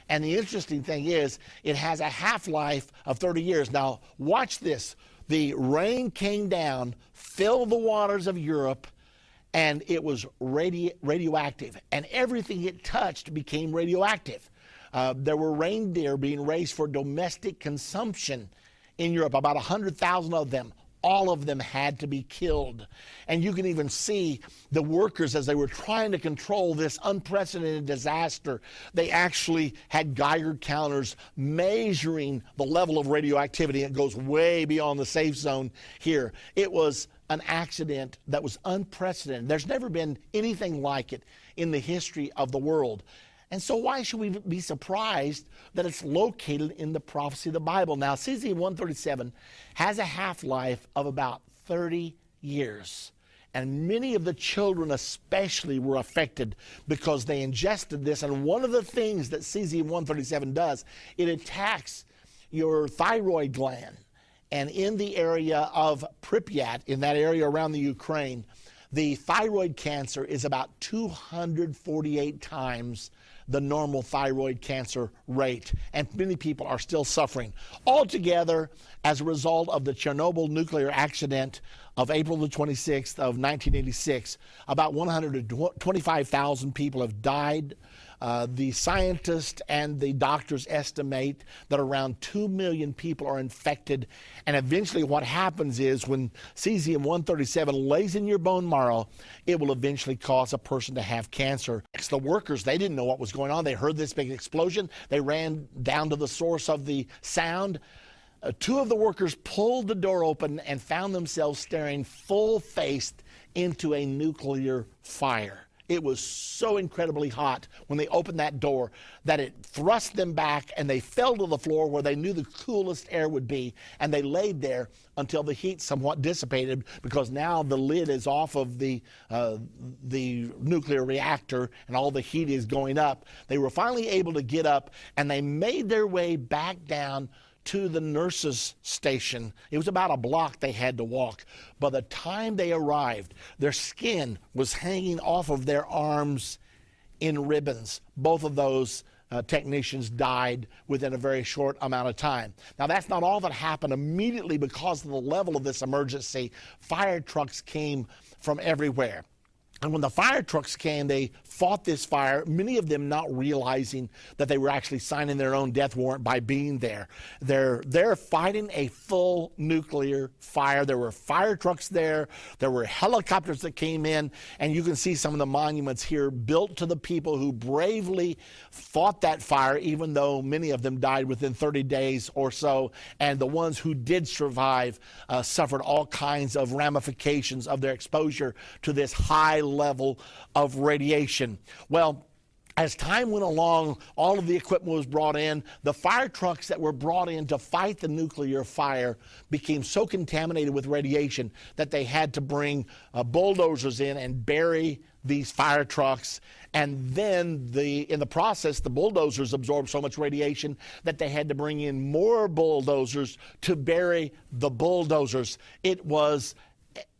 And the interesting thing is, it has a half-life of 30 years. Now, watch this. The rain came down, filled the waters of Europe, and it was radioactive, and everything it touched became radioactive. There were reindeer being raised for domestic consumption in Europe, about 100,000 of them. All of them had to be killed. And you can even see the workers as they were trying to control this unprecedented disaster. They actually had Geiger counters measuring the level of radioactivity. It goes way beyond the safe zone here. It was an accident that was unprecedented. There's never been anything like it in the history of the world. And so why should we be surprised that it's located in the prophecy of the Bible? Now, Cesium-137 has a half-life of about 30 years. And many of the children especially were affected because they ingested this. And one of the things that Cesium-137 does, it attacks your thyroid gland. And in the area of Pripyat, in that area around the Ukraine, the thyroid cancer is about 248 times the normal thyroid cancer rate, and many people are still suffering. Altogether, as a result of the Chernobyl nuclear accident of April the 26th of 1986, about 125,000 people have died. The scientists and the doctors estimate that around 2 million people are infected, and eventually what happens is when Cesium-137 lays in your bone marrow, it will eventually cause a person to have cancer. The workers, they didn't know what was going on. They heard this big explosion. They ran down to the source of the sound. Two of the workers pulled the door open and found themselves staring full-faced into a nuclear fire. It was so incredibly hot when they opened that door that it thrust them back, and they fell to the floor where they knew the coolest air would be, and they laid there until the heat somewhat dissipated, because now the lid is off of the nuclear reactor and all the heat is going up. They were finally able to get up, and they made their way back down to the nurses' station. It was about a block they had to walk. By the time they arrived, their skin was hanging off of their arms in ribbons. Both of those technicians died within a very short amount of time. Now, that's not all that happened. Immediately, because of the level of this emergency, fire trucks came from everywhere. And when the fire trucks came, they fought this fire, many of them not realizing that they were actually signing their own death warrant by being there. They're fighting a full nuclear fire. There were fire trucks there. There were helicopters that came in. And you can see some of the monuments here built to the people who bravely fought that fire, even though many of them died within 30 days or so. And the ones who did survive suffered all kinds of ramifications of their exposure to this high level of radiation. Well, as time went along, all of the equipment was brought in. The fire trucks that were brought in to fight the nuclear fire became so contaminated with radiation that they had to bring bulldozers in and bury these fire trucks. And then in the process, the bulldozers absorbed so much radiation that they had to bring in more bulldozers to bury the bulldozers. It was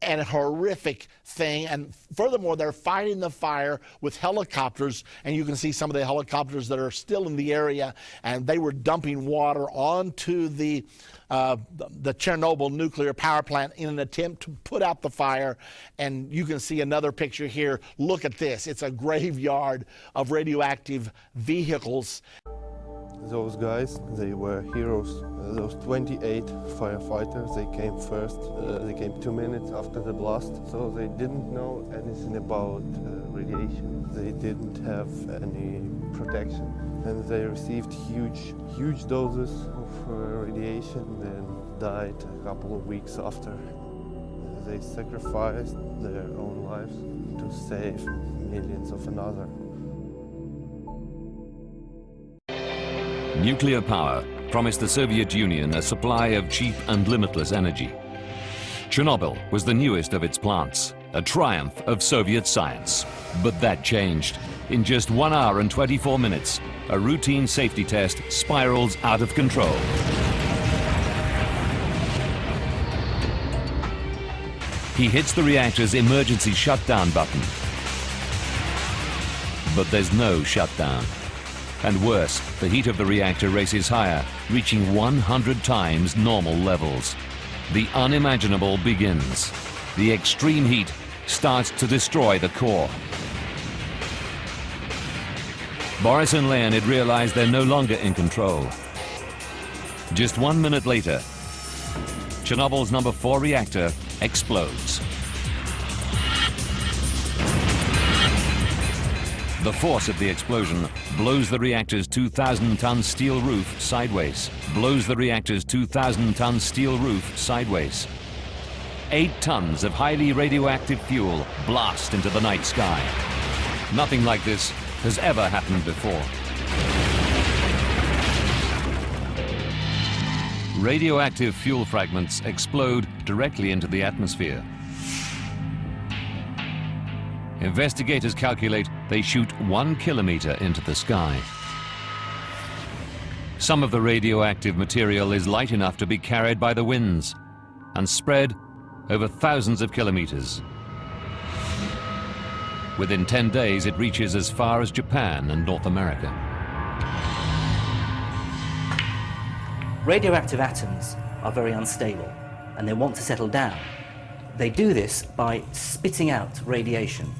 a horrific thing. And furthermore, they're fighting the fire with helicopters, and you can see some of the helicopters that are still in the area, and they were dumping water onto the Chernobyl nuclear power plant in an attempt to put out the fire. And you can see another picture here. Look at this. It's a graveyard of radioactive vehicles. Those guys, they were heroes. Those 28 firefighters, they came first. They came 2 minutes after the blast, so they didn't know anything about radiation. They didn't have any protection, and they received huge doses of radiation and died a couple of weeks after. They sacrificed their own lives to save millions of another. Nuclear power promised the Soviet Union a supply of cheap and limitless energy. Chernobyl was the newest of its plants, a triumph of Soviet science. But that changed. In just 1 hour and 24 minutes, a routine safety test spirals out of control. He hits the reactor's emergency shutdown button. But there's no shutdown. And worse, the heat of the reactor races higher, reaching 100 times normal levels. The unimaginable begins. The extreme heat starts to destroy the core. Boris and Leonid realize they're no longer in control. Just 1 minute later, Chernobyl's number 4 reactor explodes. The force of the explosion blows the reactor's 2,000-ton steel roof sideways. 8 tons of highly radioactive fuel blast into the night sky. Nothing like this has ever happened before. Radioactive fuel fragments explode directly into the atmosphere. Investigators calculate they shoot 1 kilometer into the sky. Some of the radioactive material is light enough to be carried by the winds and spread over thousands of kilometers. Within 10 days, it reaches as far as Japan and North America. Radioactive atoms are very unstable and they want to settle down. They do this by spitting out radiation.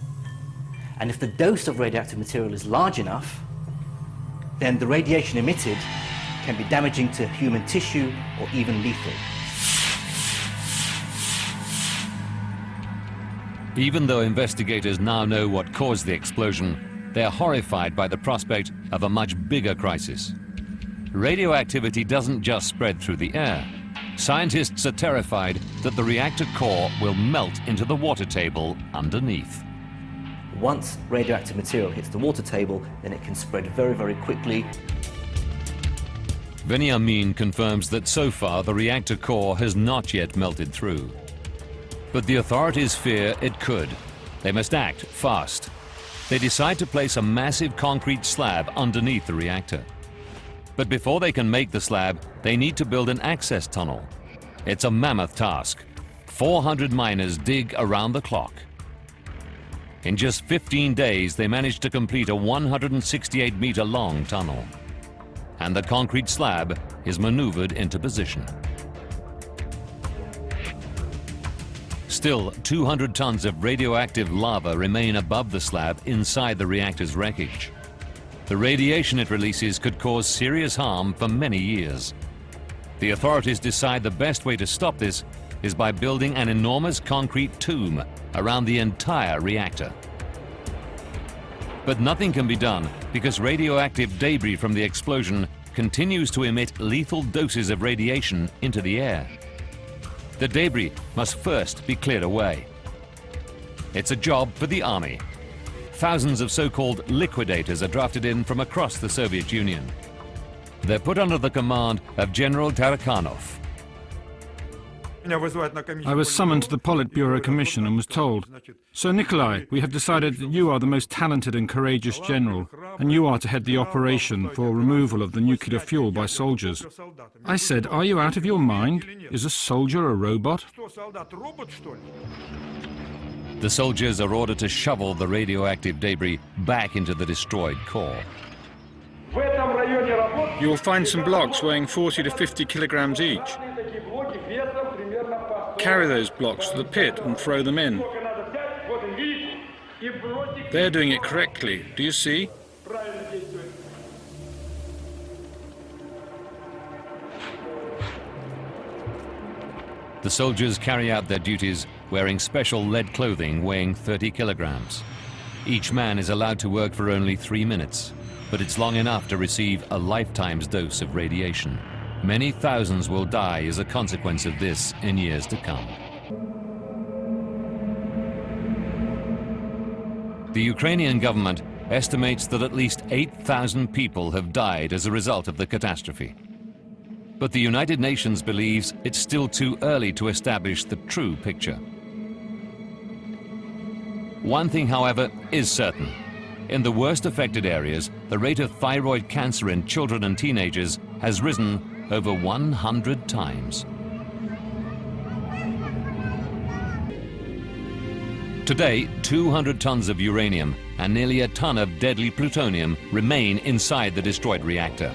And if the dose of radioactive material is large enough, then the radiation emitted can be damaging to human tissue or even lethal. Even though investigators now know what caused the explosion, they are horrified by the prospect of a much bigger crisis. Radioactivity doesn't just spread through the air. Scientists are terrified that the reactor core will melt into the water table underneath. Once radioactive material hits the water table, then it can spread very, very quickly. Veniamin confirms that so far the reactor core has not yet melted through. But the authorities fear it could. They must act fast. They decide to place a massive concrete slab underneath the reactor. But before they can make the slab, they need to build an access tunnel. It's a mammoth task. 400 miners dig around the clock. In just 15 days, they managed to complete a 168-meter-long tunnel. And the concrete slab is maneuvered into position. Still, 200 tons of radioactive lava remain above the slab inside the reactor's wreckage. The radiation it releases could cause serious harm for many years. The authorities decide the best way to stop this is by building an enormous concrete tomb around the entire reactor. But nothing can be done because radioactive debris from the explosion continues to emit lethal doses of radiation into the air. The debris must first be cleared away. It's a job for the army. Thousands of so-called liquidators are drafted in from across the Soviet Union. They're put under the command of General Tarakhanov. I was summoned to the Politburo Commission and was told, "Sir Nikolai, we have decided that you are the most talented and courageous general, and you are to head the operation for removal of the nuclear fuel by soldiers." I said, "Are you out of your mind? Is a soldier a robot?" The soldiers are ordered to shovel the radioactive debris back into the destroyed core. You will find some blocks weighing 40 to 50 kilograms each. Carry those blocks to the pit and throw them in. They're doing it correctly. Do you see? The soldiers carry out their duties wearing special lead clothing weighing 30 kilograms. Each man is allowed to work for only 3 minutes, but it's long enough to receive a lifetime's dose of radiation. Many thousands will die as a consequence of this in years to come. The Ukrainian government estimates that at least 8,000 people have died as a result of the catastrophe. But the United Nations believes it's still too early to establish the true picture. One thing, however, is certain. In the worst affected areas, the rate of thyroid cancer in children and teenagers has risen over 100 times. Today, 200 tons of uranium and nearly a ton of deadly plutonium remain inside the destroyed reactor.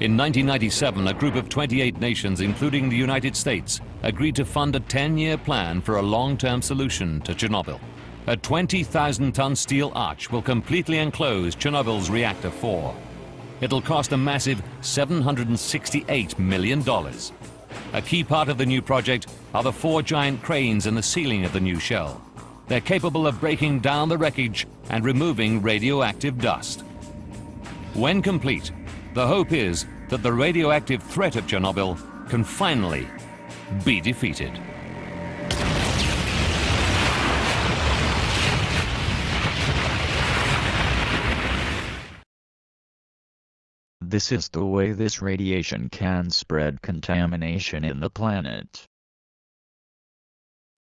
In 1997, a group of 28 nations, including the United States, agreed to fund a 10-year plan for a long-term solution to Chernobyl. A 20,000-ton steel arch will completely enclose Chernobyl's reactor 4. It'll cost a massive $768 million. A key part of the new project are the 4 giant cranes in the ceiling of the new shell. They're capable of breaking down the wreckage and removing radioactive dust. When complete, the hope is that the radioactive threat of Chernobyl can finally be defeated. This is the way this radiation can spread contamination in the planet.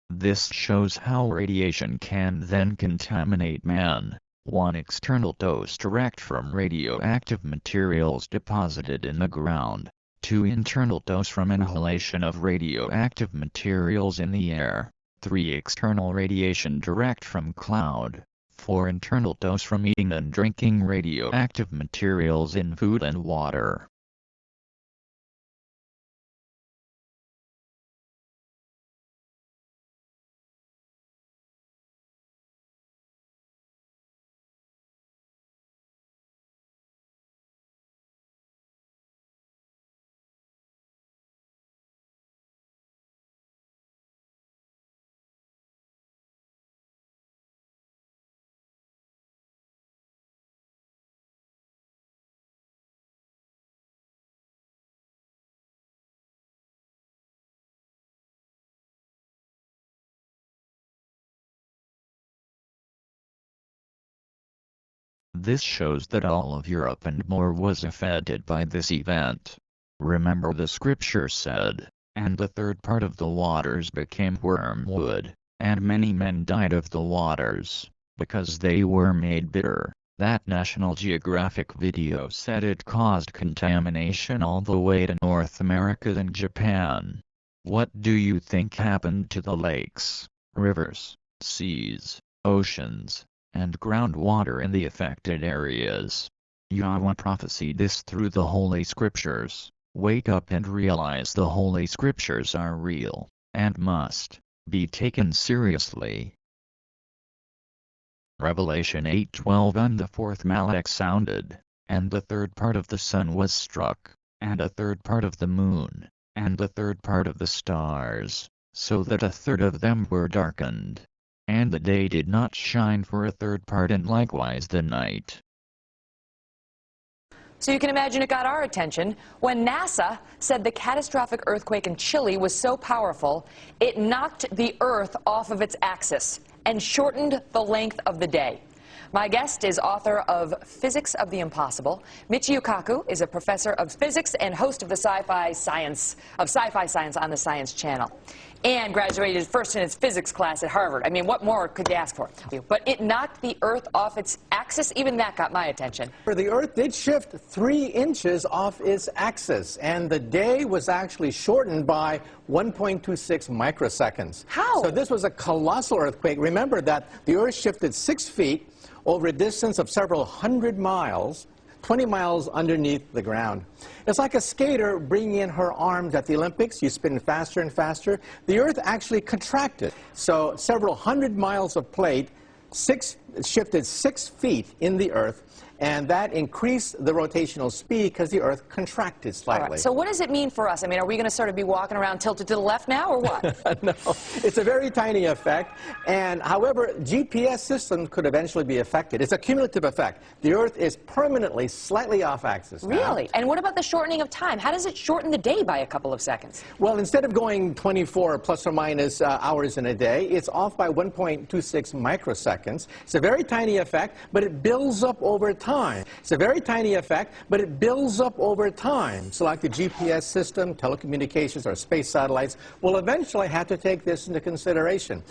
This shows how radiation can then contaminate man. 1 external dose direct from radioactive materials deposited in the ground. 2 internal dose from inhalation of radioactive materials in the air. 3 external radiation direct from cloud. 4 internal dose from eating and drinking radioactive materials in food and water. This shows that all of Europe and more was affected by this event. Remember the scripture said, "And the third part of the waters became wormwood, and many men died of the waters, because they were made bitter." That National Geographic video said it caused contamination all the way to North America and Japan. What do you think happened to the lakes, rivers, seas, oceans, and groundwater in the affected areas? Yahweh prophesied this through the Holy Scriptures. Wake up and realize the Holy Scriptures are real, and must be taken seriously. Revelation 8:12 And the 4th Malach sounded, and the 3rd part of the sun was struck, and a 3rd part of the moon, and the 3rd part of the stars, so that a 3rd of them were darkened. And the day did not shine for a 3rd part, and likewise the night. So you can imagine it got our attention when NASA said the catastrophic earthquake in Chile was so powerful, it knocked the Earth off of its axis and shortened the length of the day. My guest is author of Physics of the Impossible. Michio Kaku is a professor of physics and host of the Sci-Fi Science on the Science Channel, and graduated first in his physics class at Harvard. I mean, what more could you ask for? But it knocked the Earth off its axis. Even that got my attention. The Earth did shift 3 inches off its axis, and the day was actually shortened by 1.26 microseconds. How? So this was a colossal earthquake. Remember that the Earth shifted 6 feet over a distance of several hundred miles, 20 miles underneath the ground. It's like a skater bringing in her arms at the Olympics. You spin faster and faster. The Earth actually contracted. So several hundred miles of plate shifted 6 feet in the Earth, and that increased the rotational speed because the Earth contracted slightly. All right. So what does it mean for us? I mean, are we going to sort of be walking around tilted to the left now, or what? No, it's a very tiny effect, and however, GPS systems could eventually be affected. It's a cumulative effect. The Earth is permanently slightly off axis now. Really? And what about the shortening of time? How does it shorten the day by a couple of seconds? Well, instead of going 24 plus or minus hours in a day, it's off by 1.26 microseconds. It's a very tiny effect, but it builds up over time. It's a very tiny effect, but it builds up over time. So like the GPS system, telecommunications, or space satellites will eventually have to take this into consideration.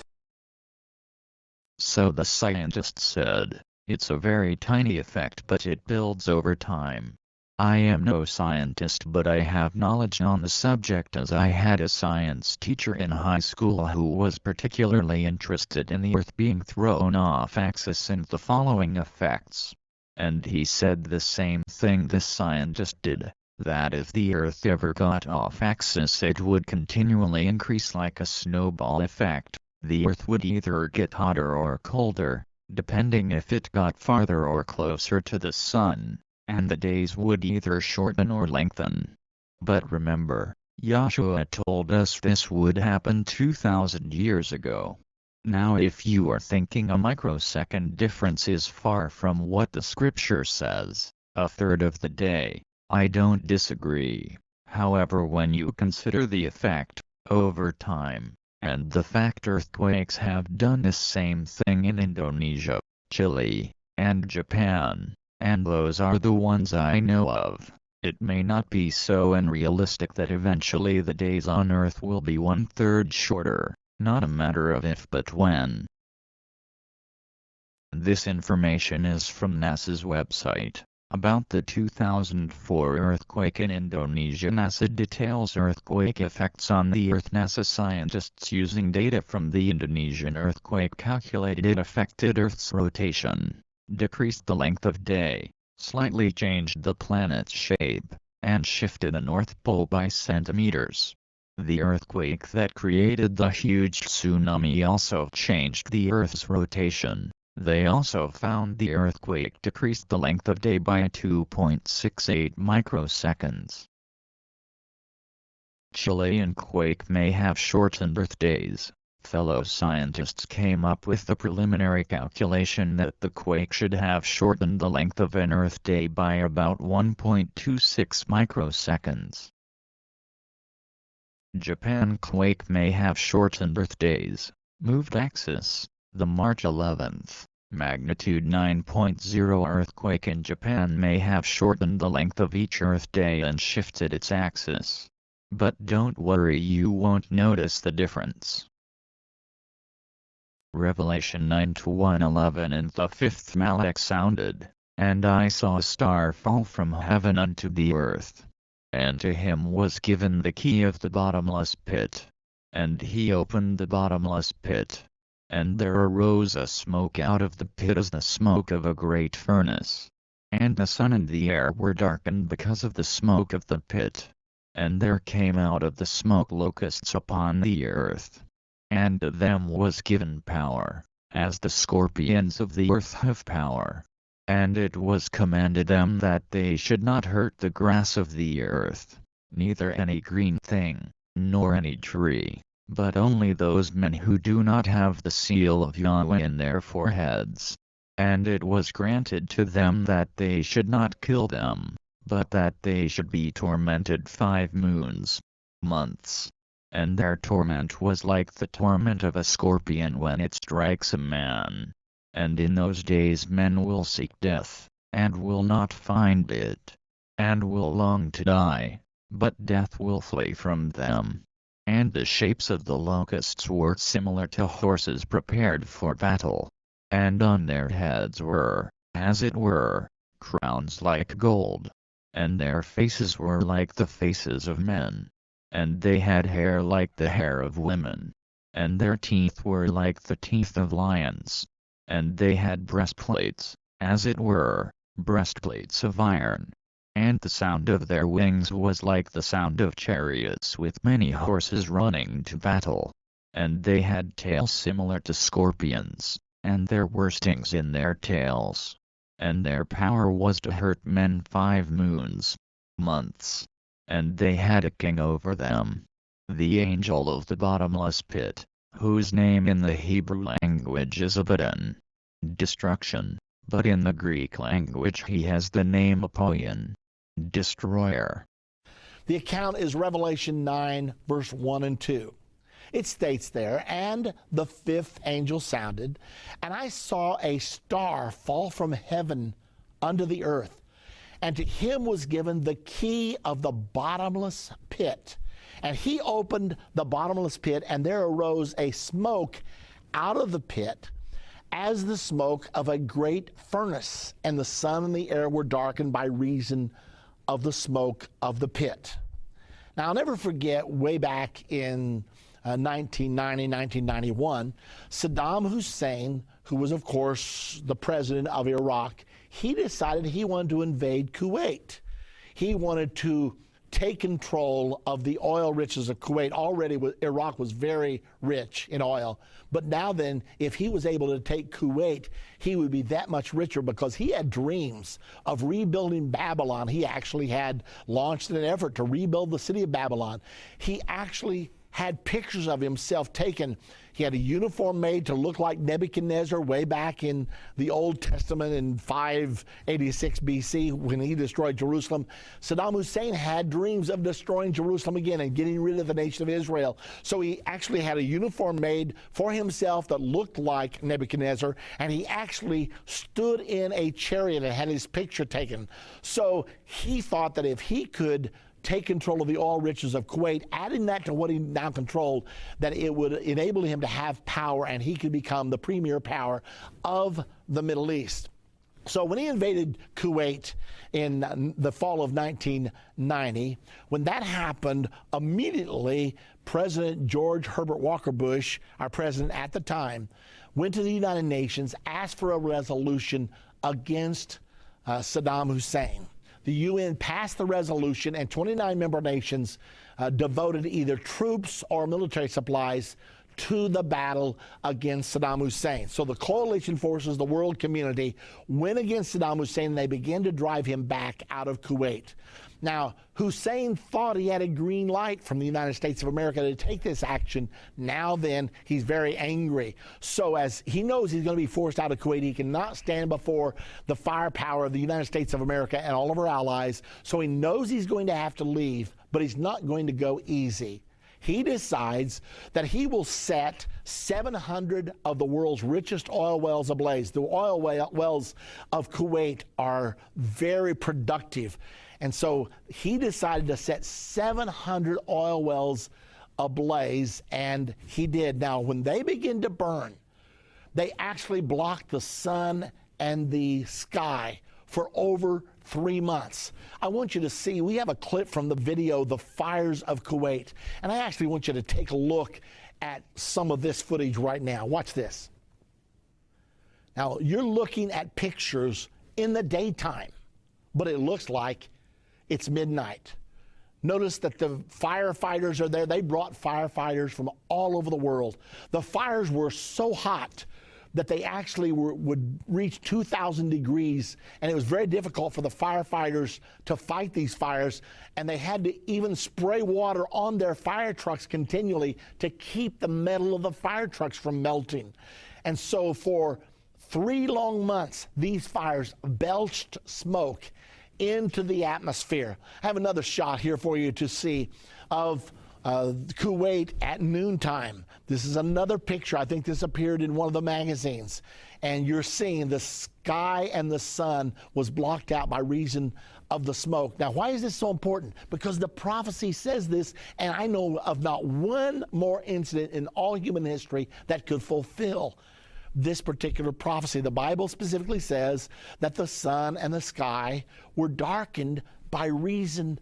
So the scientist said, it's a very tiny effect, but it builds over time. I am no scientist, but I have knowledge on the subject, as I had a science teacher in high school who was particularly interested in the Earth being thrown off axis and the following effects. And he said the same thing this scientist did. that if the Earth ever got off axis it would continually increase like a snowball effect. The Earth would either get hotter or colder, depending if it got farther or closer to the Sun, and the days would either shorten or lengthen. But remember, Yahshua told us this would happen 2,000 years ago. Now if you are thinking a microsecond difference is far from what the scripture says, a third of the day, I don't disagree. However, when you consider the effect, over time, and the fact earthquakes have done the same thing in Indonesia, Chile, and Japan, and those are the ones I know of, it may not be so unrealistic that eventually the days on Earth will be 1/3 shorter, not a matter of if but when. This information is from NASA's website. About the 2004 earthquake in Indonesia. NASA details earthquake effects on the Earth. NASA scientists using data from the Indonesian earthquake calculated it affected Earth's rotation, decreased the length of day, slightly changed the planet's shape, and shifted the North Pole by centimeters. The earthquake that created the huge tsunami also changed the Earth's rotation. They also found the earthquake decreased the length of day by 2.68 microseconds. Chilean quake may have shortened Earth days. Fellow scientists came up with the preliminary calculation that the quake should have shortened the length of an Earth day by about 1.26 microseconds. Japan quake may have shortened Earth days, moved axis. The March 11th, magnitude 9.0 earthquake in Japan may have shortened the length of each Earth day and shifted its axis. But don't worry, you won't notice the difference. Revelation 9:1-11. And the fifth Malach sounded, and I saw a star fall from heaven unto the earth. And to him was given the key of the bottomless pit. And he opened the bottomless pit. And there arose a smoke out of the pit as the smoke of a great furnace. And the sun and the air were darkened because of the smoke of the pit. And there came out of the smoke locusts upon the earth. And to them was given power, as the scorpions of the earth have power. And it was commanded them that they should not hurt the grass of the earth, neither any green thing, nor any tree, but only those men who do not have the seal of Yahweh in their foreheads. And it was granted to them that they should not kill them, but that they should be tormented 5 moons, months. And their torment was like the torment of a scorpion when it strikes a man. And in those days men will seek death, and will not find it, and will long to die, but death will flee from them. And the shapes of the locusts were similar to horses prepared for battle. And on their heads were, as it were, crowns like gold. And their faces were like the faces of men. And they had hair like the hair of women. And their teeth were like the teeth of lions. And they had breastplates, as it were, breastplates of iron. And the sound of their wings was like the sound of chariots with many horses running to battle. And they had tails similar to scorpions, and there were stings in their tails. And their power was to hurt men 5 moons, months. And they had a king over them, the angel of the bottomless pit, whose name in the Hebrew language is Abaddon, destruction, but in the Greek language he has the name Apollyon, destroyer. The account is Revelation 9, verse 1 and 2. It states there, and the 5th angel sounded, and I saw a star fall from heaven unto the earth. And to him was given the key of the bottomless pit. And he opened the bottomless pit, and there arose a smoke out of the pit, as the smoke of a great furnace. And the sun and the air were darkened by reason of the smoke of the pit. Now, I'll never forget, way back in 1990, 1991, Saddam Hussein, who was, of course, the president of Iraq, he decided he wanted to invade Kuwait. he wanted to take control of the oil riches of Kuwait. Already Iraq was very rich in oil, but now then, if he was able to take Kuwait, he would be that much richer, because he had dreams of rebuilding Babylon. He actually had launched an effort to rebuild the city of Babylon. He actually had pictures of himself taken. He had a uniform made to look like Nebuchadnezzar way back in the Old Testament in 586 BC when he destroyed Jerusalem. Saddam Hussein had dreams of destroying Jerusalem again and getting rid of the nation of Israel. So he actually had a uniform made for himself that looked like Nebuchadnezzar, and he actually stood in a chariot and had his picture taken. So he thought that if he could take control of the oil riches of Kuwait, adding that to what he now controlled, that it would enable him to have power and he could become the premier power of the Middle East. So when he invaded Kuwait in the fall of 1990, when that happened, immediately President George Herbert Walker Bush, our president at the time, went to the United Nations, asked for a resolution against Saddam Hussein. The UN passed the resolution, and 29 member nations devoted either troops or military supplies to the battle against Saddam Hussein. So the coalition forces, the world community, went against Saddam Hussein, and they began to drive him back out of Kuwait. Now, Hussein thought he had a green light from the United States of America to take this action. Now then, he's very angry. So as he knows he's going to be forced out of Kuwait, he cannot stand before the firepower of the United States of America and all of our allies. So he knows he's going to have to leave, but he's not going to go easy. He decides that he will set 700 of the world's richest oil wells ablaze. The oil wells of Kuwait are very productive. And so he decided to set 700 oil wells ablaze, and he did. Now, when they begin to burn, they actually blocked the sun and the sky for over 3 months. I want you to see, we have a clip from the video, The Fires of Kuwait, and I actually want you to take a look at some of this footage right now. Watch this. Now, you're looking at pictures in the daytime, but it looks like it's midnight. Notice that the firefighters are there. They brought firefighters from all over the world. The fires were so hot that they actually would reach 2,000 degrees, and it was very difficult for the firefighters to fight these fires, and they had to even spray water on their fire trucks continually to keep the metal of the fire trucks from melting. And so for 3 long months, these fires belched smoke into the atmosphere. I have another shot here for you to see of Kuwait at noontime. This is another picture. I think this appeared in one of the magazines. And you're seeing the sky and the sun was blocked out by reason of the smoke. Now, why is this so important? Because the prophecy says this, and I know of not one more incident in all human history that could fulfill this particular prophecy. The Bible specifically says that the sun and the sky were darkened by reason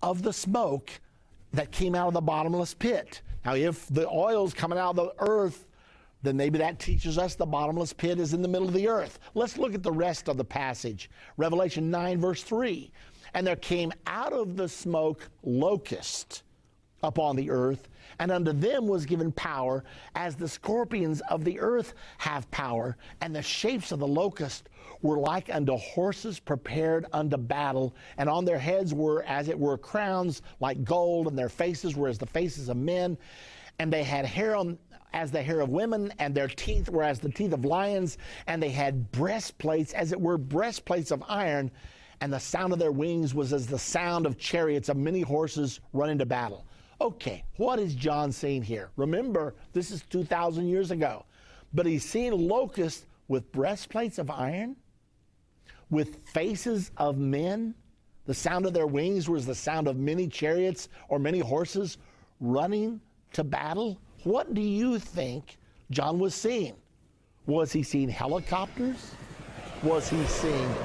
of the smoke that came out of the bottomless pit. Now, if the oil's coming out of the earth, then maybe that teaches us the bottomless pit is in the middle of the earth. Let's look at the rest of the passage. Revelation 9, verse 3. And there came out of the smoke locusts upon the earth, and unto them was given power, as the scorpions of the earth have power. And the shapes of the locust were like unto horses prepared unto battle, and on their heads were as it were crowns like gold, and their faces were as the faces of men. And they had hair as the hair of women, and their teeth were as the teeth of lions, and they had breastplates as it were breastplates of iron, and the sound of their wings was as the sound of chariots of many horses running to battle. Okay, what is John saying here? Remember, this is 2,000 years ago. But he's seeing locusts with breastplates of iron, with faces of men. The sound of their wings was the sound of many chariots or many horses running to battle. What do you think John was seeing? Was he seeing helicopters? Was he seeing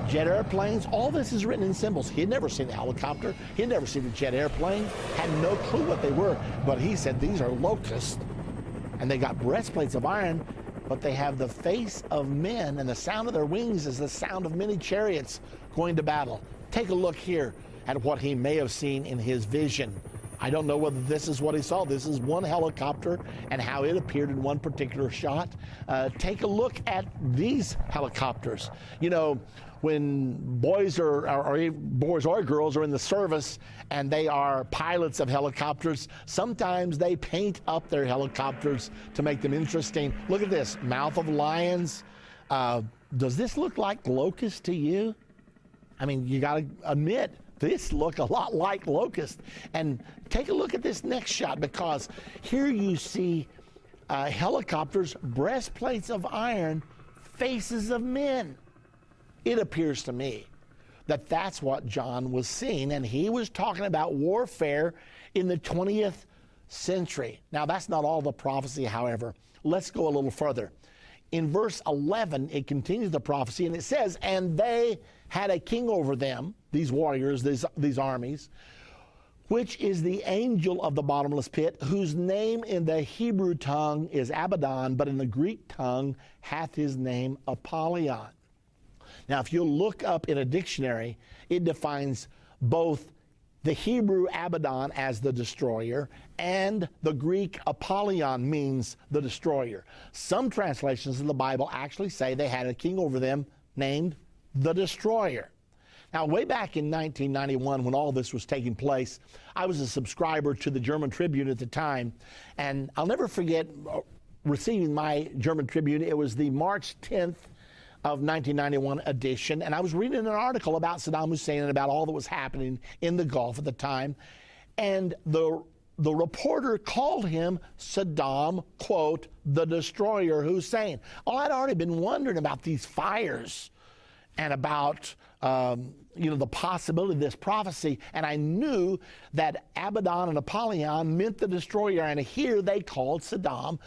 jet airplanes? All this is written in symbols. He had never seen a helicopter. He had never seen a jet airplane. Had no clue what they were. But he said these are locusts. And they got breastplates of iron, but they have the face of men, and the sound of their wings is the sound of many chariots going to battle. Take a look here at what he may have seen in his vision. I don't know whether this is what he saw. This is one helicopter and how it appeared in one particular shot. Take a look at these helicopters. You know, when boys or girls are in the service and they are pilots of helicopters, sometimes they paint up their helicopters to make them interesting. Look at this, mouth of lions. Does this look like locusts to you? I mean, you got to admit, this look a lot like locust. And take a look at this next shot, because here you see helicopters, breastplates of iron, faces of men. It appears to me that that's what John was seeing, and he was talking about warfare in the 20th century. Now, that's not all the prophecy, however. Let's go a little further. In verse 11, it continues the prophecy, and it says, and they had a king over them, these warriors, these armies, which is the angel of the bottomless pit, whose name in the Hebrew tongue is Abaddon, but in the Greek tongue hath his name Apollyon. Now, if you look up in a dictionary, it defines both the Hebrew Abaddon as the destroyer, and the Greek Apollyon means the destroyer. Some translations of the Bible actually say they had a king over them named the destroyer. Now, way back in 1991, when all this was taking place, I was a subscriber to the German Tribune at the time, and I'll never forget receiving my German Tribune. It was the March 10th of 1991 edition, and I was reading an article about Saddam Hussein and about all that was happening in the Gulf at the time, and the reporter called him Saddam, quote, the destroyer Hussein. Oh, I'd already been wondering about these fires and about the possibility of this prophecy, and I knew that Abaddon and Apollyon meant the destroyer, and here they called Saddam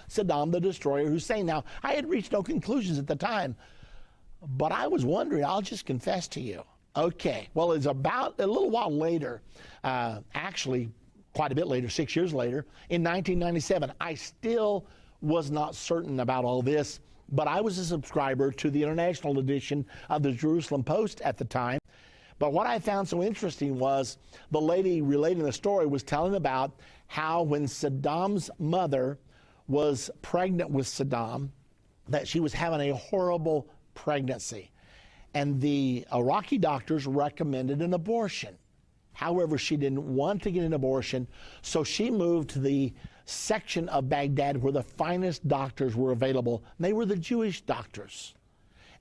the destroyer Hussein. Now, I had reached no conclusions at the time, but I was wondering, I'll just confess to you. Okay, well, it's about a little while later, actually quite a bit later, 6 years later, in 1997. I still was not certain about all this, but I was a subscriber to the international edition of the Jerusalem Post at the time. But what I found so interesting was the lady relating the story was telling about how when Saddam's mother was pregnant with Saddam, that she was having a horrible pregnancy, and the Iraqi doctors recommended an abortion. However, she didn't want to get an abortion, so she moved to the section of Baghdad where the finest doctors were available. They were the Jewish doctors,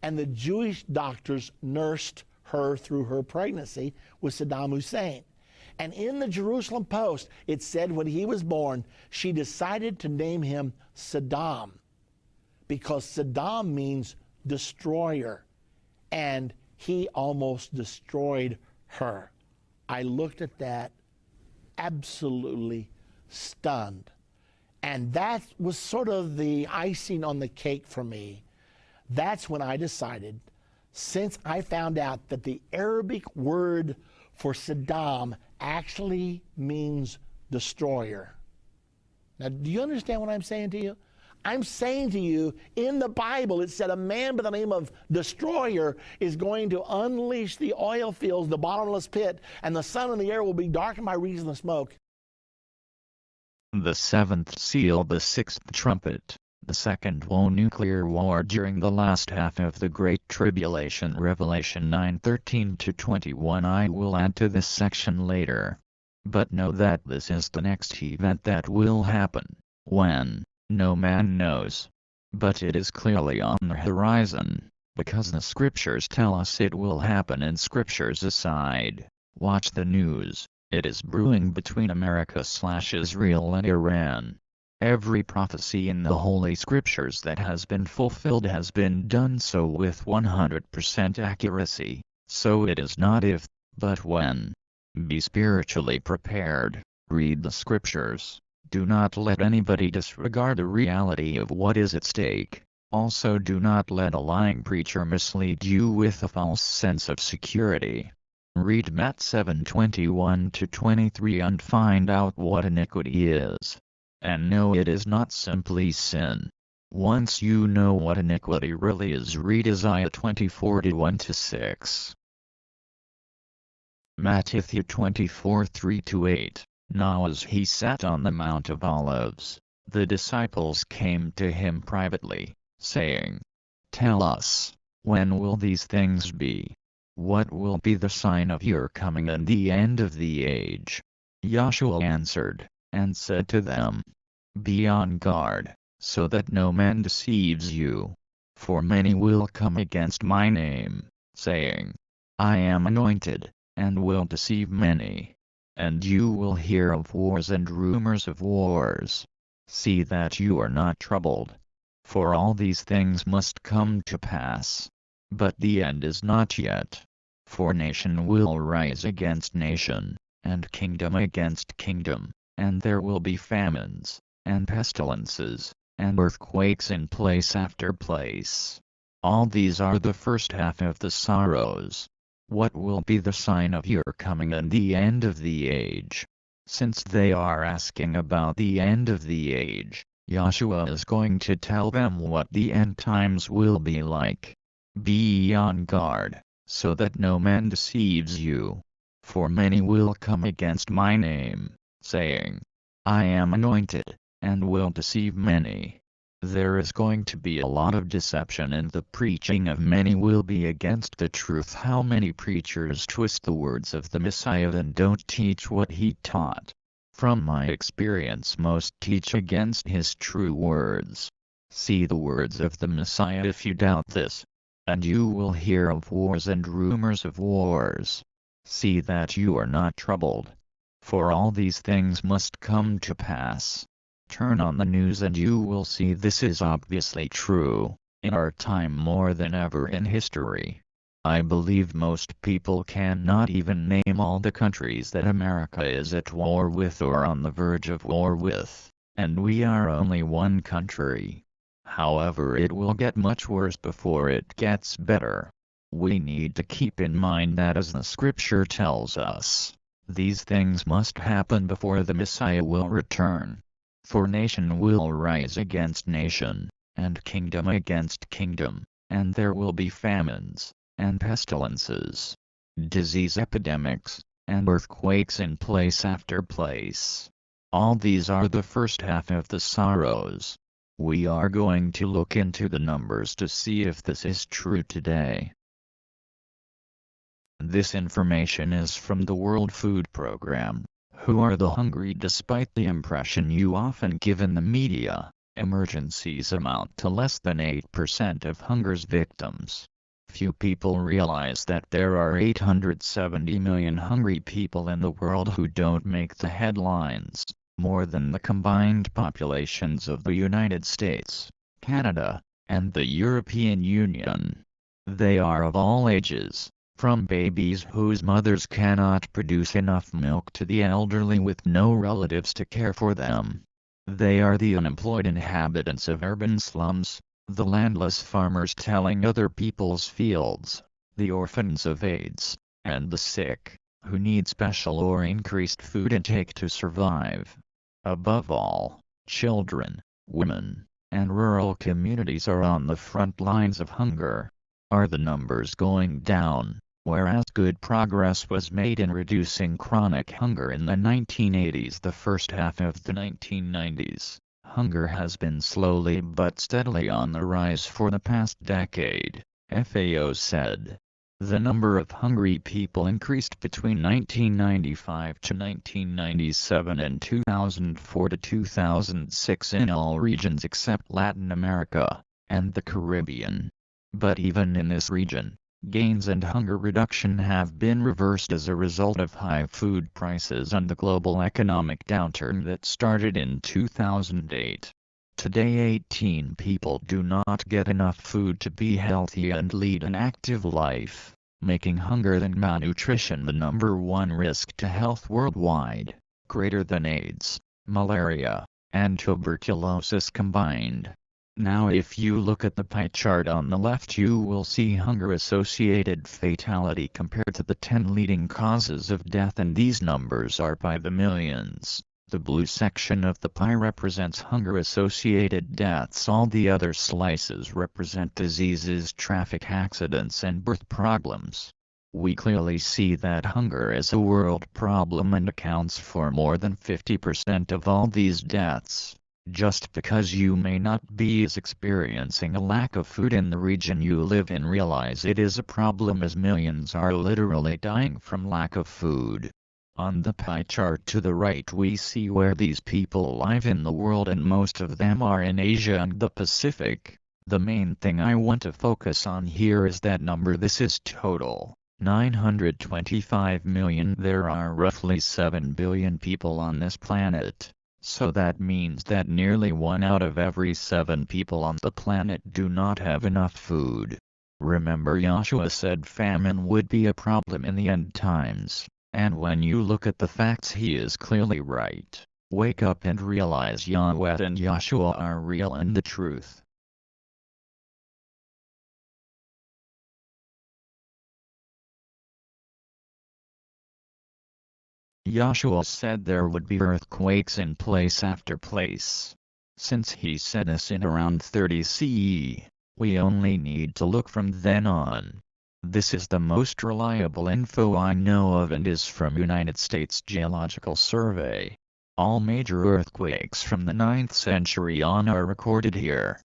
and the Jewish doctors nursed her through her pregnancy with Saddam Hussein. And in the Jerusalem Post, it said when he was born, she decided to name him Saddam, because Saddam means destroyer, and he almost destroyed her. I looked at that absolutely stunned, and that was sort of the icing on the cake for me. That's when I decided, since I found out that the Arabic word for Saddam actually means destroyer. Now, do you understand what I'm saying to you? I'm saying to you, in the Bible, it said a man by the name of Destroyer is going to unleash the oil fields, the bottomless pit, and the sun and the air will be darkened by reason of smoke. The seventh seal, the sixth trumpet, the second nuclear war during the last half of the Great Tribulation, Revelation 9:13-21. I will add to this section later. But know that this is the next event that will happen. When? No man knows. But it is clearly on the horizon, because the scriptures tell us it will happen, and scriptures aside, watch the news. It is brewing between America/Israel and Iran. Every prophecy in the Holy Scriptures that has been fulfilled has been done so with 100% accuracy, so it is not if, but when. Be spiritually prepared, read the Scriptures. Do not let anybody disregard the reality of what is at stake. Also, do not let a lying preacher mislead you with a false sense of security. Read Matt 7:21-23 and find out what iniquity is. And know it is not simply sin. Once you know what iniquity really is, read Isaiah 20:4-1-6. Matthew 24:3-8. Now as he sat on the Mount of Olives, the disciples came to him privately, saying, Tell us, when will these things be? What will be the sign of your coming and the end of the age? Yahshua answered, and said to them, Be on guard, so that no man deceives you. For many will come against my name, saying, I am anointed, and will deceive many. And you will hear of wars and rumors of wars. See that you are not troubled. For all these things must come to pass. But the end is not yet. For nation will rise against nation, and kingdom against kingdom, and there will be famines, and pestilences, and earthquakes in place after place. All these are the first half of the sorrows. What will be the sign of your coming and the end of the age? Since they are asking about the end of the age, Yahshua is going to tell them what the end times will be like. Be on guard, so that no man deceives you. For many will come against my name, saying, I am anointed, and will deceive many. There is going to be a lot of deception, and the preaching of many will be against the truth. How many preachers twist the words of the Messiah and don't teach what he taught? From my experience, most teach against his true words. See the words of the Messiah if you doubt this. And you will hear of wars and rumors of wars. See that you are not troubled. For all these things must come to pass. Turn on the news and you will see this is obviously true, in our time more than ever in history. I believe most people cannot even name all the countries that America is at war with or on the verge of war with, and we are only one country. However, it will get much worse before it gets better. We need to keep in mind that as the scripture tells us, these things must happen before the Messiah will return. For nation will rise against nation, and kingdom against kingdom, and there will be famines, and pestilences, disease epidemics, and earthquakes in place after place. All these are the first half of the sorrows. We are going to look into the numbers to see if this is true today. This information is from the World Food Program. Who are the hungry? Despite the impression you often give in the media, emergencies amount to less than 8% of hunger's victims. Few people realize that there are 870 million hungry people in the world who don't make the headlines, more than the combined populations of the United States, Canada, and the European Union. They are of all ages, from babies whose mothers cannot produce enough milk to the elderly with no relatives to care for them. They are the unemployed inhabitants of urban slums, the landless farmers tilling other people's fields, the orphans of AIDS, and the sick, who need special or increased food intake to survive. Above all, children, women, and rural communities are on the front lines of hunger. Are the numbers going down? Whereas good progress was made in reducing chronic hunger in the 1980s, the first half of the 1990s, hunger has been slowly but steadily on the rise for the past decade, FAO said. The number of hungry people increased between 1995 to 1997 and 2004 to 2006 in all regions except Latin America and the Caribbean. But even in this region, gains and hunger reduction have been reversed as a result of high food prices and the global economic downturn that started in 2008. Today 18 people do not get enough food to be healthy and lead an active life, making hunger and malnutrition the #1 risk to health worldwide, greater than AIDS, malaria, and tuberculosis combined. Now if you look at the pie chart on the left, you will see hunger-associated fatality compared to the 10 leading causes of death, and these numbers are by the millions. The blue section of the pie represents hunger-associated deaths. All the other slices represent diseases, traffic accidents, and birth problems. We clearly see that hunger is a world problem and accounts for more than 50% of all these deaths. Just because you may not be experiencing a lack of food in the region you live in, realize it is a problem, as millions are literally dying from lack of food. On the pie chart to the right we see where these people live in the world, and most of them are in Asia and the Pacific. The main thing I want to focus on here is that number. This is total. 925 million. There are roughly 7 billion people on this planet. So that means that nearly 1 out of every 7 people on the planet do not have enough food. Remember, Yahshua said famine would be a problem in the end times, and when you look at the facts he is clearly right. Wake up and realize Yahweh and Yahshua are real and the truth. Yahshua said there would be earthquakes in place after place. Since he said this in around 30 CE, we only need to look from then on. This is the most reliable info I know of and is from United States Geological Survey. All major earthquakes from the 9th century on are recorded here.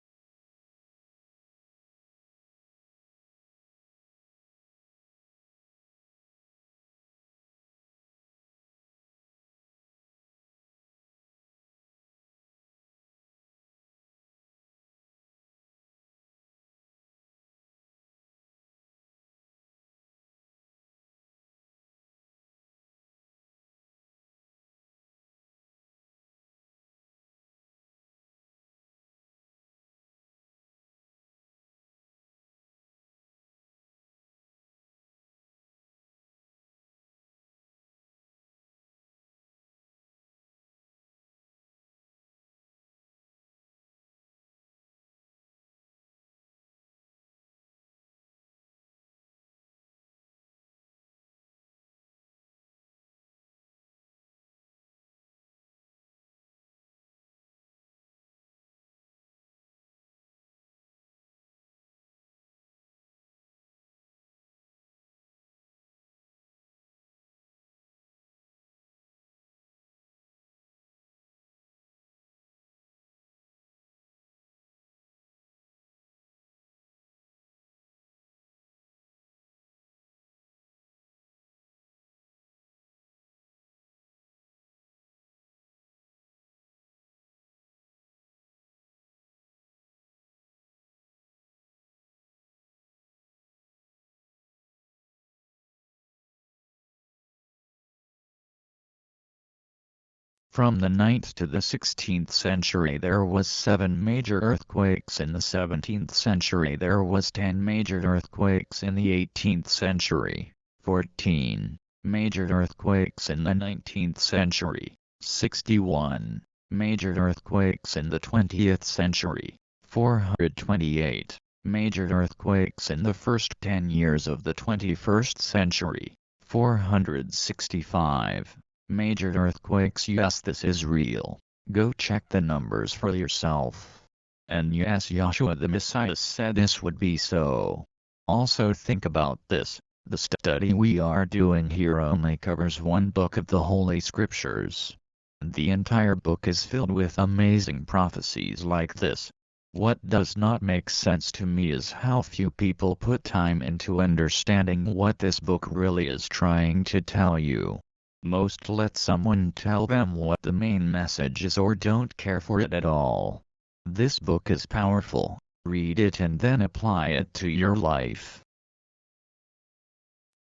From the 9th to the 16th century there was 7 major earthquakes. In the 17th century there was 10 major earthquakes. In the 18th century, 14 major earthquakes. In the 19th century, 61 major earthquakes. In the 20th century, 428 major earthquakes. In the first 10 years of the 21st century, 465 major earthquakes. Yes, this is real. Go check the numbers for yourself. And yes, Yahshua the Messiah said this would be so. Also think about this. The study we are doing here only covers one book of the Holy Scriptures. The entire book is filled with amazing prophecies like this. What does not make sense to me is how few people put time into understanding what this book really is trying to tell you. Most let someone tell them what the main message is or don't care for it at all. This book is powerful. Read it and then apply it to your life.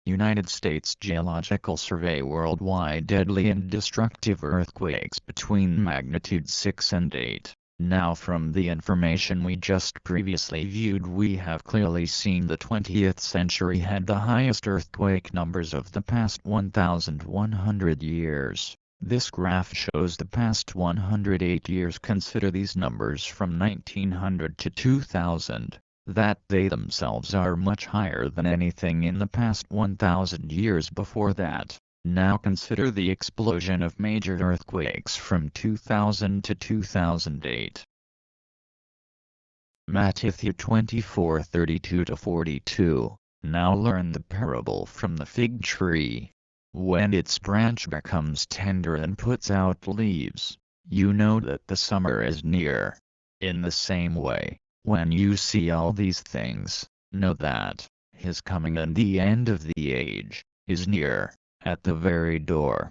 United States Geological Survey worldwide deadly and destructive earthquakes between magnitude 6 and 8. Now from the information we just previously viewed we have clearly seen the 20th century had the highest earthquake numbers of the past 1,100 years. This graph shows the past 108 years. Consider these numbers from 1900 to 2000, that they themselves are much higher than anything in the past 1,000 years before that. Now consider the explosion of major earthquakes from 2000 to 2008. Matthew 24:32-42. Now learn the parable from the fig tree. When its branch becomes tender and puts out leaves, you know that the summer is near. In the same way, when you see all these things, know that his coming and the end of the age is near, at the very door.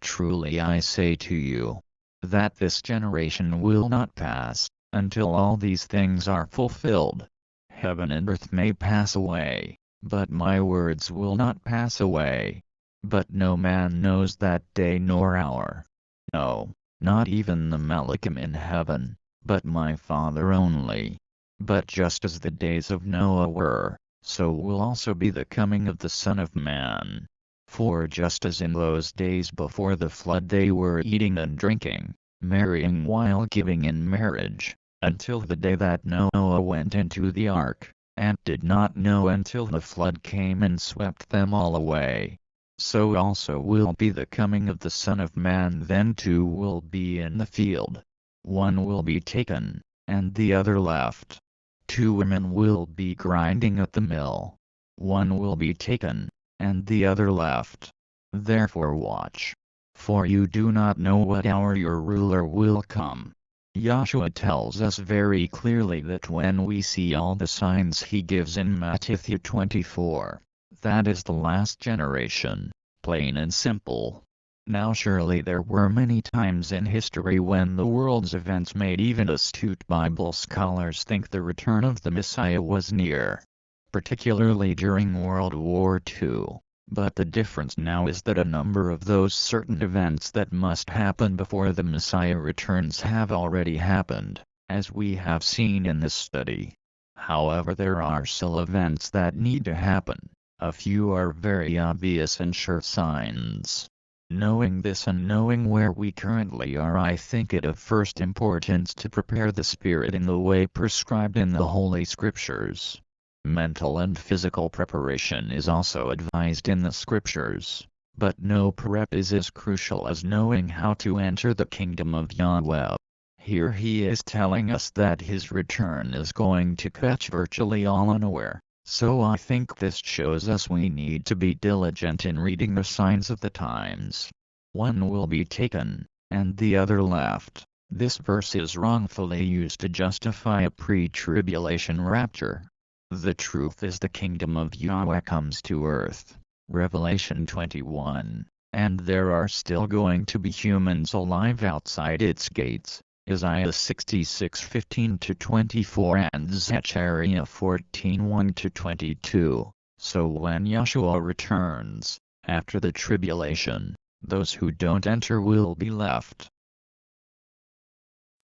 Truly I say to you, that this generation will not pass, until all these things are fulfilled. Heaven and earth may pass away, but my words will not pass away. But no man knows that day nor hour. No, not even the Malachim in heaven, but my Father only. But just as the days of Noah were, so will also be the coming of the Son of Man. For just as in those days before the flood they were eating and drinking, marrying while giving in marriage, until the day that Noah went into the ark, and did not know until the flood came and swept them all away. So also will be the coming of the Son of Man. Then two will be in the field. One will be taken, and the other left. Two women will be grinding at the mill. One will be taken, and the other left. Therefore watch. For you do not know what hour your ruler will come. Joshua tells us very clearly that when we see all the signs he gives in Matthew 24, that is the last generation, plain and simple. Now surely there were many times in history when the world's events made even astute Bible scholars think the return of the Messiah was near, particularly during World War II. But the difference now is that a number of those certain events that must happen before the Messiah returns have already happened, as we have seen in this study. However, there are still events that need to happen. A few are very obvious and sure signs. Knowing this and knowing where we currently are, I think it of first importance to prepare the spirit in the way prescribed in the Holy Scriptures. Mental and physical preparation is also advised in the Scriptures, but no prep is as crucial as knowing how to enter the kingdom of Yahweh. Here he is telling us that his return is going to catch virtually all unaware. So I think this shows us we need to be diligent in reading the signs of the times. One will be taken, and the other left. This verse is wrongfully used to justify a pre-tribulation rapture. The truth is the kingdom of Yahweh comes to earth. Revelation 21. And there are still going to be humans alive outside its gates. Isaiah 66:15-24 and Zechariah 14:1-22. So when Yahshua returns, after the tribulation, those who don't enter will be left.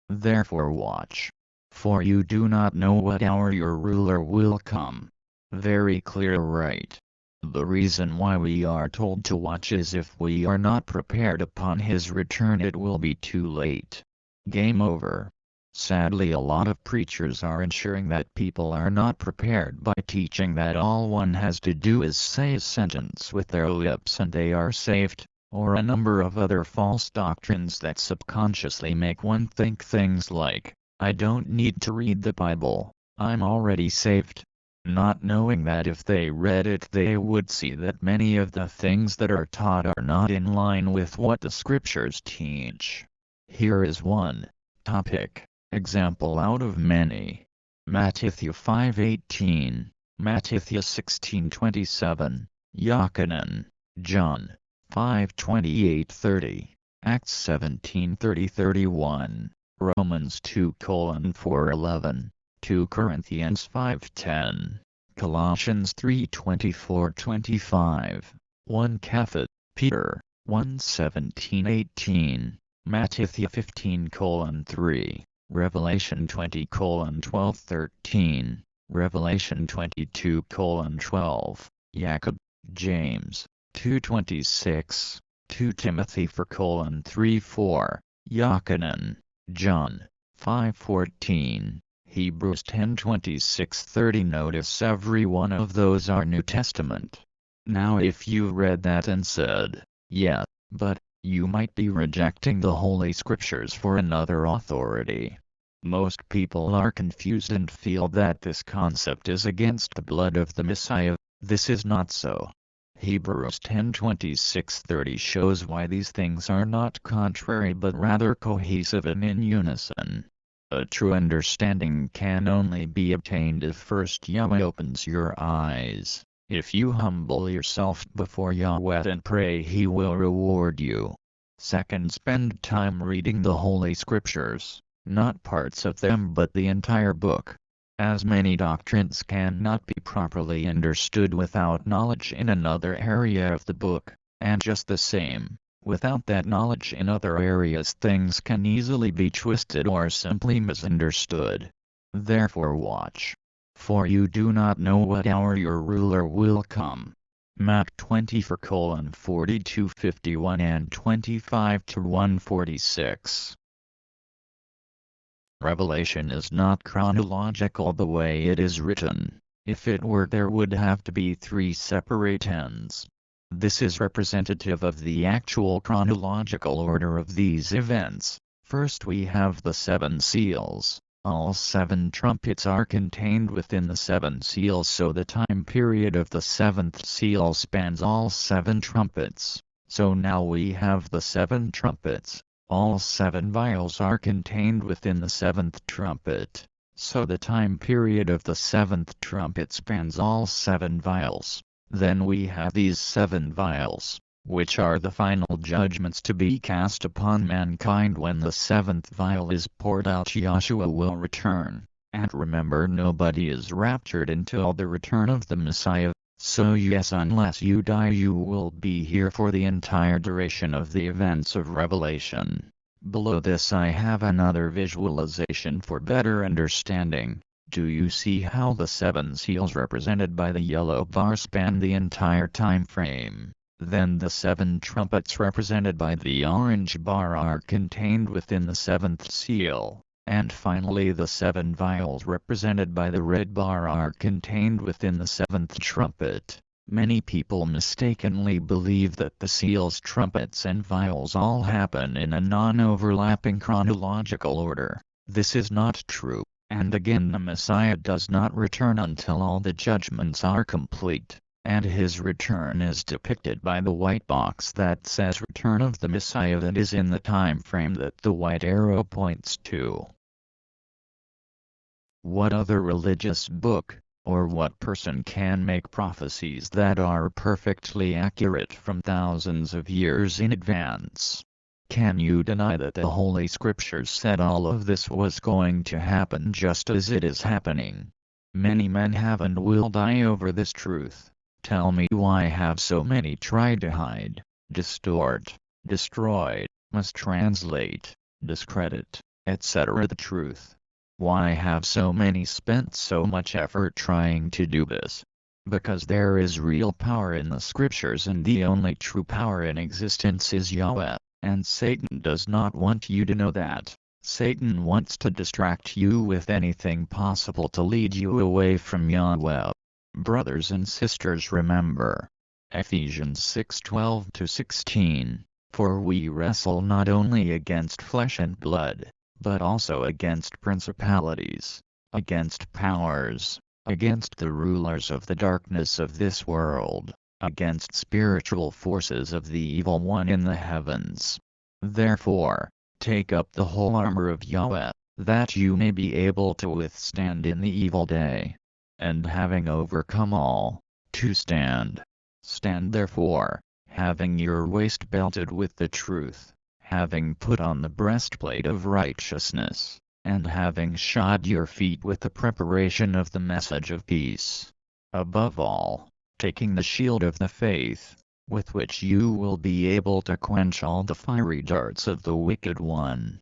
Therefore watch. For you do not know what hour your ruler will come. Very clear, right? The reason why we are told to watch is if we are not prepared upon his return, it will be too late. Game over. Sadly, a lot of preachers are ensuring that people are not prepared by teaching that all one has to do is say a sentence with their lips and they are saved, or a number of other false doctrines that subconsciously make one think things like, I don't need to read the Bible, I'm already saved. Not knowing that if they read it they would see that many of the things that are taught are not in line with what the Scriptures teach. Here is one topic, example out of many. Matthew 5:18, Matthew 16:27, Yochanan, John 5:28-30, Acts 17:30-31, Romans 2:4-11, 2 Corinthians 5:10, Colossians 3:24-25, 1 Caphat, Peter 1:17-18, Matthew 15:3, Revelation 20:12-13, Revelation 22:12, Jacob, James 2:26, 2 Timothy 4:3-4, Yochanan, John 5:14, Hebrews 10:26-30. Notice every one of those are New Testament. Now if you read that and said, yeah, but you might be rejecting the Holy Scriptures for another authority. Most people are confused and feel that this concept is against the blood of the Messiah, This is not so. Hebrews 10:26-30 shows why these things are not contrary but rather cohesive and in unison. A true understanding can only be obtained if first Yahweh opens your eyes. If you humble yourself before Yahweh and pray, He will reward you. Second, spend time reading the Holy Scriptures, not parts of them but the entire book. As many doctrines cannot be properly understood without knowledge in another area of the book, and just the same, without that knowledge in other areas things can easily be twisted or simply misunderstood. Therefore watch. For you do not know what hour your ruler will come. Mark 24:42-51 and 25-146. Revelation is not chronological the way it is written. If it were, there would have to be 3 separate ends. This is representative of the actual chronological order of these events. First we have the 7 seals. All 7 trumpets are contained within the 7 seals, so the time period of the 7th seal spans all 7 trumpets. So now we have the 7 trumpets. All 7 vials are contained within the 7th trumpet, so the time period of the 7th trumpet spans all 7 vials. Then we have these 7 vials, which are the final judgments to be cast upon mankind. When the 7th vial is poured out, Yahshua will return. And remember, nobody is raptured until the return of the Messiah. So yes, unless you die, you will be here for the entire duration of the events of Revelation. Below this I have another visualization for better understanding. Do you see how the 7 seals represented by the yellow bar span the entire time frame? Then the 7 trumpets represented by the orange bar are contained within the 7th seal. And finally the 7 vials represented by the red bar are contained within the 7th trumpet. Many people mistakenly believe that the seals, trumpets and vials all happen in a non-overlapping chronological order. This is not true, and again the Messiah does not return until all the judgments are complete, and his return is depicted by the white box that says Return of the Messiah that is in the time frame that the white arrow points to. What other religious book, or what person can make prophecies that are perfectly accurate from thousands of years in advance? Can you deny that the Holy Scriptures said all of this was going to happen just as it is happening? Many men have and will die over this truth. Tell me, why have so many tried to hide, distort, destroy, mistranslate, discredit, etc. the truth? Why have so many spent so much effort trying to do this? Because there is real power in the Scriptures, and the only true power in existence is Yahweh, and Satan does not want you to know that. Satan wants to distract you with anything possible to lead you away from Yahweh. Brothers and sisters, remember Ephesians 6:12-16, for we wrestle not only against flesh and blood, but also against principalities, against powers, against the rulers of the darkness of this world, against spiritual forces of the evil one in the heavens. Therefore, take up the whole armor of Yahweh, that you may be able to withstand in the evil day. And having overcome all, to stand. Stand therefore, having your waist belted with the truth, having put on the breastplate of righteousness, and having shod your feet with the preparation of the message of peace. Above all, taking the shield of the faith, with which you will be able to quench all the fiery darts of the wicked one.